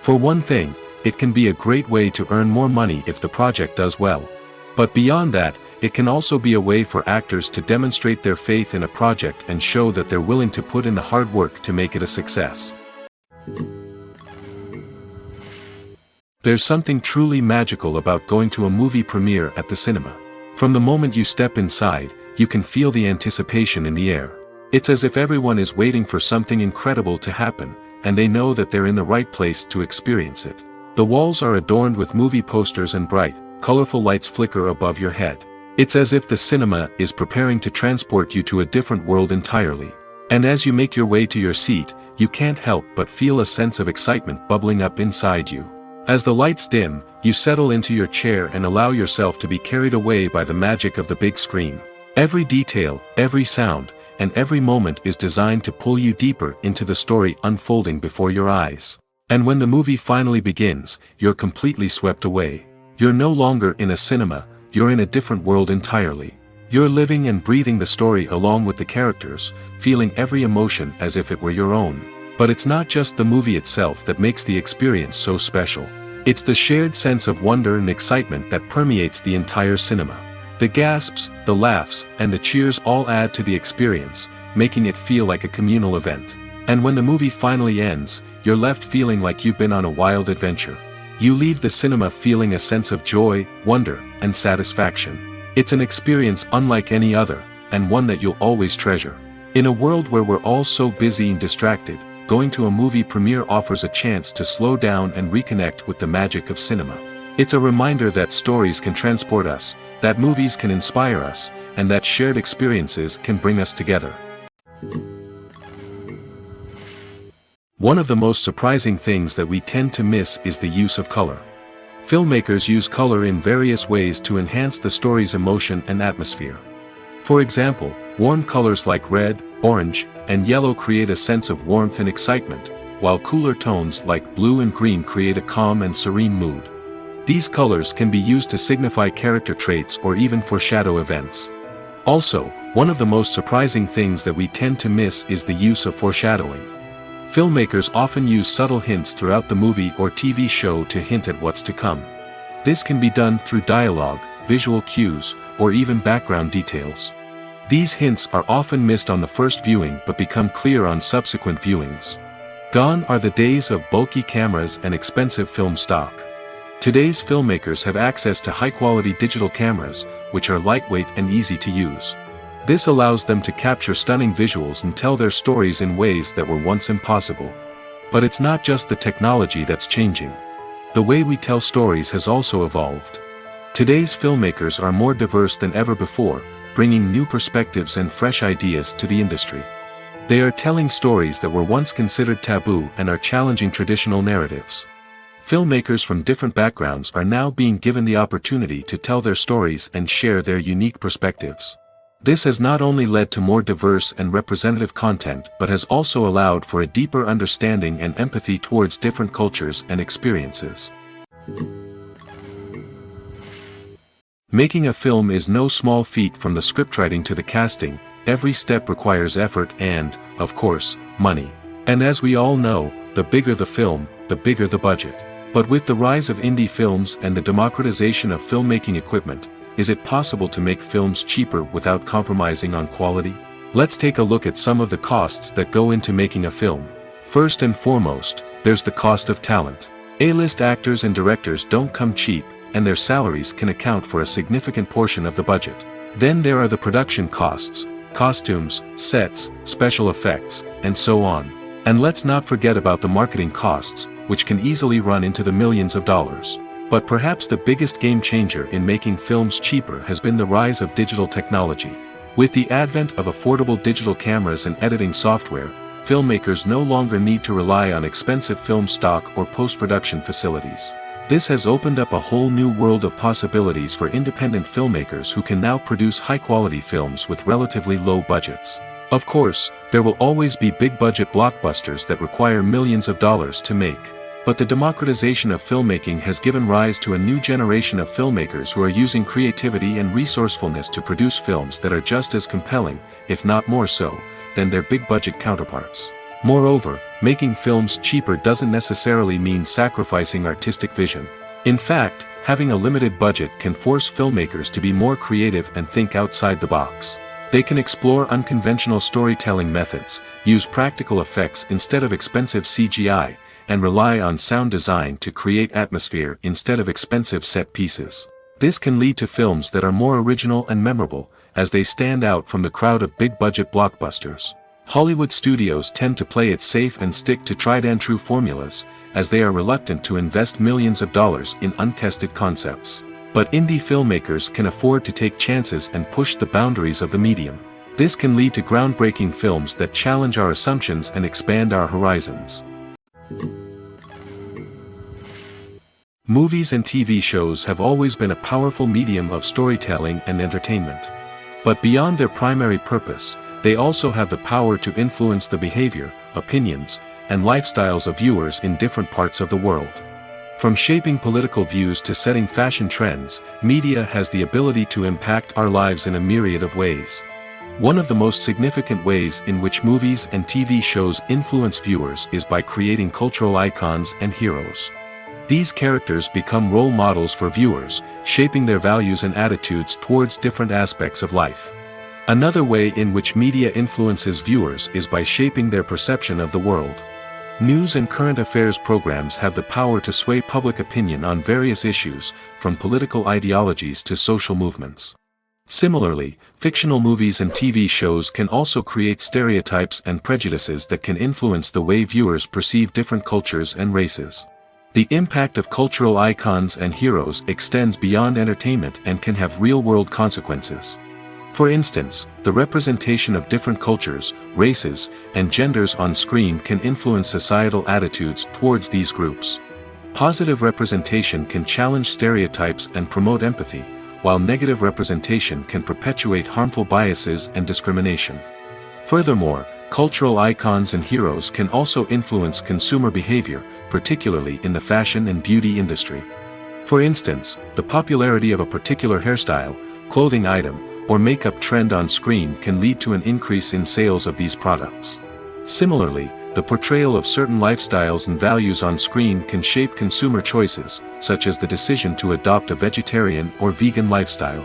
Speaker 1: For one thing, it can be a great way to earn more money if the project does well. But beyond that, it can also be a way for actors to demonstrate their faith in a project and show that they're willing to put in the hard work to make it a success. There's something truly magical about going to a movie premiere at the cinema. From the moment you step inside, you can feel the anticipation in the air. It's as if everyone is waiting for something incredible to happen, and they know that they're in the right place to experience it. The walls are adorned with movie posters and bright, colorful lights flicker above your head. It's as if the cinema is preparing to transport you to a different world entirely. And as you make your way to your seat, you can't help but feel a sense of excitement bubbling up inside you. As the lights dim, you settle into your chair and allow yourself to be carried away by the magic of the big screen. Every detail, every sound, and every moment is designed to pull you deeper into the story unfolding before your eyes. And when the movie finally begins, you're completely swept away. You're no longer in a cinema, you're in a different world entirely. You're living and breathing the story along with the characters, feeling every emotion as if it were your own. But it's not just the movie itself that makes the experience so special. It's the shared sense of wonder and excitement that permeates the entire cinema. The gasps, the laughs, and the cheers all add to the experience, making it feel like a communal event. And when the movie finally ends, you're left feeling like you've been on a wild adventure. You leave the cinema feeling a sense of joy, wonder, and satisfaction. It's an experience unlike any other, and one that you'll always treasure. In a world where we're all so busy and distracted, going to a movie premiere offers a chance to slow down and reconnect with the magic of cinema. It's a reminder that stories can transport us, that movies can inspire us, and that shared experiences can bring us together. One of the most surprising things that we tend to miss is the use of color. Filmmakers use color in various ways to enhance the story's emotion and atmosphere. For example, warm colors like red, orange, and yellow create a sense of warmth and excitement, while cooler tones like blue and green create a calm and serene mood. These colors can be used to signify character traits or even foreshadow events. Also, one of the most surprising things that we tend to miss is the use of foreshadowing. Filmmakers often use subtle hints throughout the movie or TV show to hint at what's to come. This can be done through dialogue, visual cues, or even background details. These hints are often missed on the first viewing but become clear on subsequent viewings. Gone are the days of bulky cameras and expensive film stock. Today's filmmakers have access to high-quality digital cameras, which are lightweight and easy to use. This allows them to capture stunning visuals and tell their stories in ways that were once impossible. But it's not just the technology that's changing. The way we tell stories has also evolved. Today's filmmakers are more diverse than ever before, bringing new perspectives and fresh ideas to the industry. They are telling stories that were once considered taboo and are challenging traditional narratives. Filmmakers from different backgrounds are now being given the opportunity to tell their stories and share their unique perspectives. This has not only led to more diverse and representative content but has also allowed for a deeper understanding and empathy towards different cultures and experiences. Making a film is no small feat. From the scriptwriting to the casting, every step requires effort and, of course, money. And as we all know, the bigger the film, the bigger the budget. But with the rise of indie films and the democratization of filmmaking equipment, is it possible to make films cheaper without compromising on quality? Let's take a look at some of the costs that go into making a film. First and foremost, there's the cost of talent. A-list actors and directors don't come cheap, and their salaries can account for a significant portion of the budget. Then there are the production costs, costumes, sets, special effects, and so on. And let's not forget about the marketing costs, which can easily run into the millions of dollars. But perhaps the biggest game changer in making films cheaper has been the rise of digital technology. With the advent of affordable digital cameras and editing software, filmmakers no longer need to rely on expensive film stock or post-production facilities. This has opened up a whole new world of possibilities for independent filmmakers who can now produce high-quality films with relatively low budgets. Of course, there will always be big-budget blockbusters that require millions of dollars to make. But the democratization of filmmaking has given rise to a new generation of filmmakers who are using creativity and resourcefulness to produce films that are just as compelling, if not more so, than their big-budget counterparts. Moreover, making films cheaper doesn't necessarily mean sacrificing artistic vision. In fact, having a limited budget can force filmmakers to be more creative and think outside the box. They can explore unconventional storytelling methods, use practical effects instead of expensive CGI, and rely on sound design to create atmosphere instead of expensive set pieces. This can lead to films that are more original and memorable, as they stand out from the crowd of big-budget blockbusters. Hollywood studios tend to play it safe and stick to tried-and-true formulas, as they are reluctant to invest millions of dollars in untested concepts. But indie filmmakers can afford to take chances and push the boundaries of the medium. This can lead to groundbreaking films that challenge our assumptions and expand our horizons. Movies and TV shows have always been a powerful medium of storytelling and entertainment. But beyond their primary purpose, they also have the power to influence the behavior, opinions, and lifestyles of viewers in different parts of the world. From shaping political views to setting fashion trends, media has the ability to impact our lives in a myriad of ways. One of the most significant ways in which movies and TV shows influence viewers is by creating cultural icons and heroes. These characters become role models for viewers, shaping their values and attitudes towards different aspects of life. Another way in which media influences viewers is by shaping their perception of the world. News and current affairs programs have the power to sway public opinion on various issues, from political ideologies to social movements. Similarly, fictional movies and TV shows can also create stereotypes and prejudices that can influence the way viewers perceive different cultures and races. The impact of cultural icons and heroes extends beyond entertainment and can have real-world consequences. For instance, the representation of different cultures, races, and genders on screen can influence societal attitudes towards these groups. Positive representation can challenge stereotypes and promote empathy, while negative representation can perpetuate harmful biases and discrimination. Furthermore, cultural icons and heroes can also influence consumer behavior, particularly in the fashion and beauty industry. For instance, the popularity of a particular hairstyle, clothing item, or makeup trend on screen can lead to an increase in sales of these products. Similarly, the portrayal of certain lifestyles and values on screen can shape consumer choices, such as the decision to adopt a vegetarian or vegan lifestyle.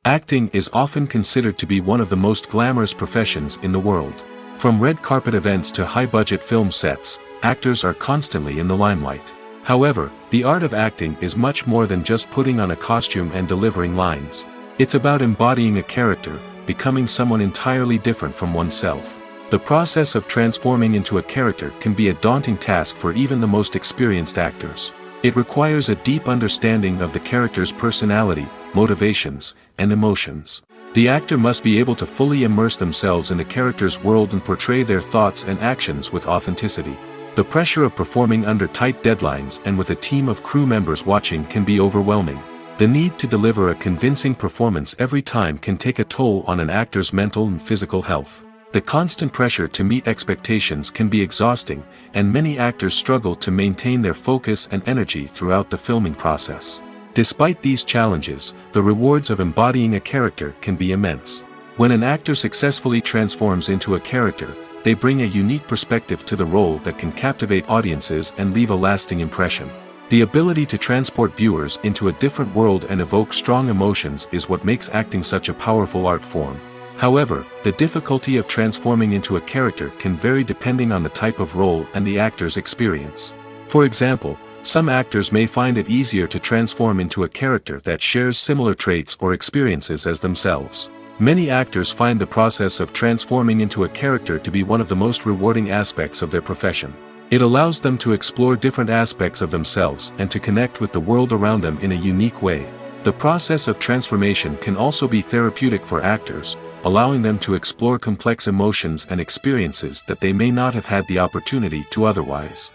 Speaker 1: Acting is often considered to be one of the most glamorous professions in the world. From red carpet events to high-budget film sets, actors are constantly in the limelight. However, the art of acting is much more than just putting on a costume and delivering lines. It's about embodying a character, becoming someone entirely different from oneself. The process of transforming into a character can be a daunting task for even the most experienced actors. It requires a deep understanding of the character's personality, motivations, and emotions. The actor must be able to fully immerse themselves in the character's world and portray their thoughts and actions with authenticity. The pressure of performing under tight deadlines and with a team of crew members watching can be overwhelming. The need to deliver a convincing performance every time can take a toll on an actor's mental and physical health. The constant pressure to meet expectations can be exhausting, and many actors struggle to maintain their focus and energy throughout the filming process. Despite these challenges, the rewards of embodying a character can be immense. When an actor successfully transforms into a character, they bring a unique perspective to the role that can captivate audiences and leave a lasting impression. The ability to transport viewers into a different world and evoke strong emotions is what makes acting such a powerful art form. However, the difficulty of transforming into a character can vary depending on the type of role and the actor's experience. For example, some actors may find it easier to transform into a character that shares similar traits or experiences as themselves. Many actors find the process of transforming into a character to be one of the most rewarding aspects of their profession. It allows them to explore different aspects of themselves and to connect with the world around them in a unique way. The process of transformation can also be therapeutic for actors, allowing them to explore complex emotions and experiences that they may not have had the opportunity to otherwise.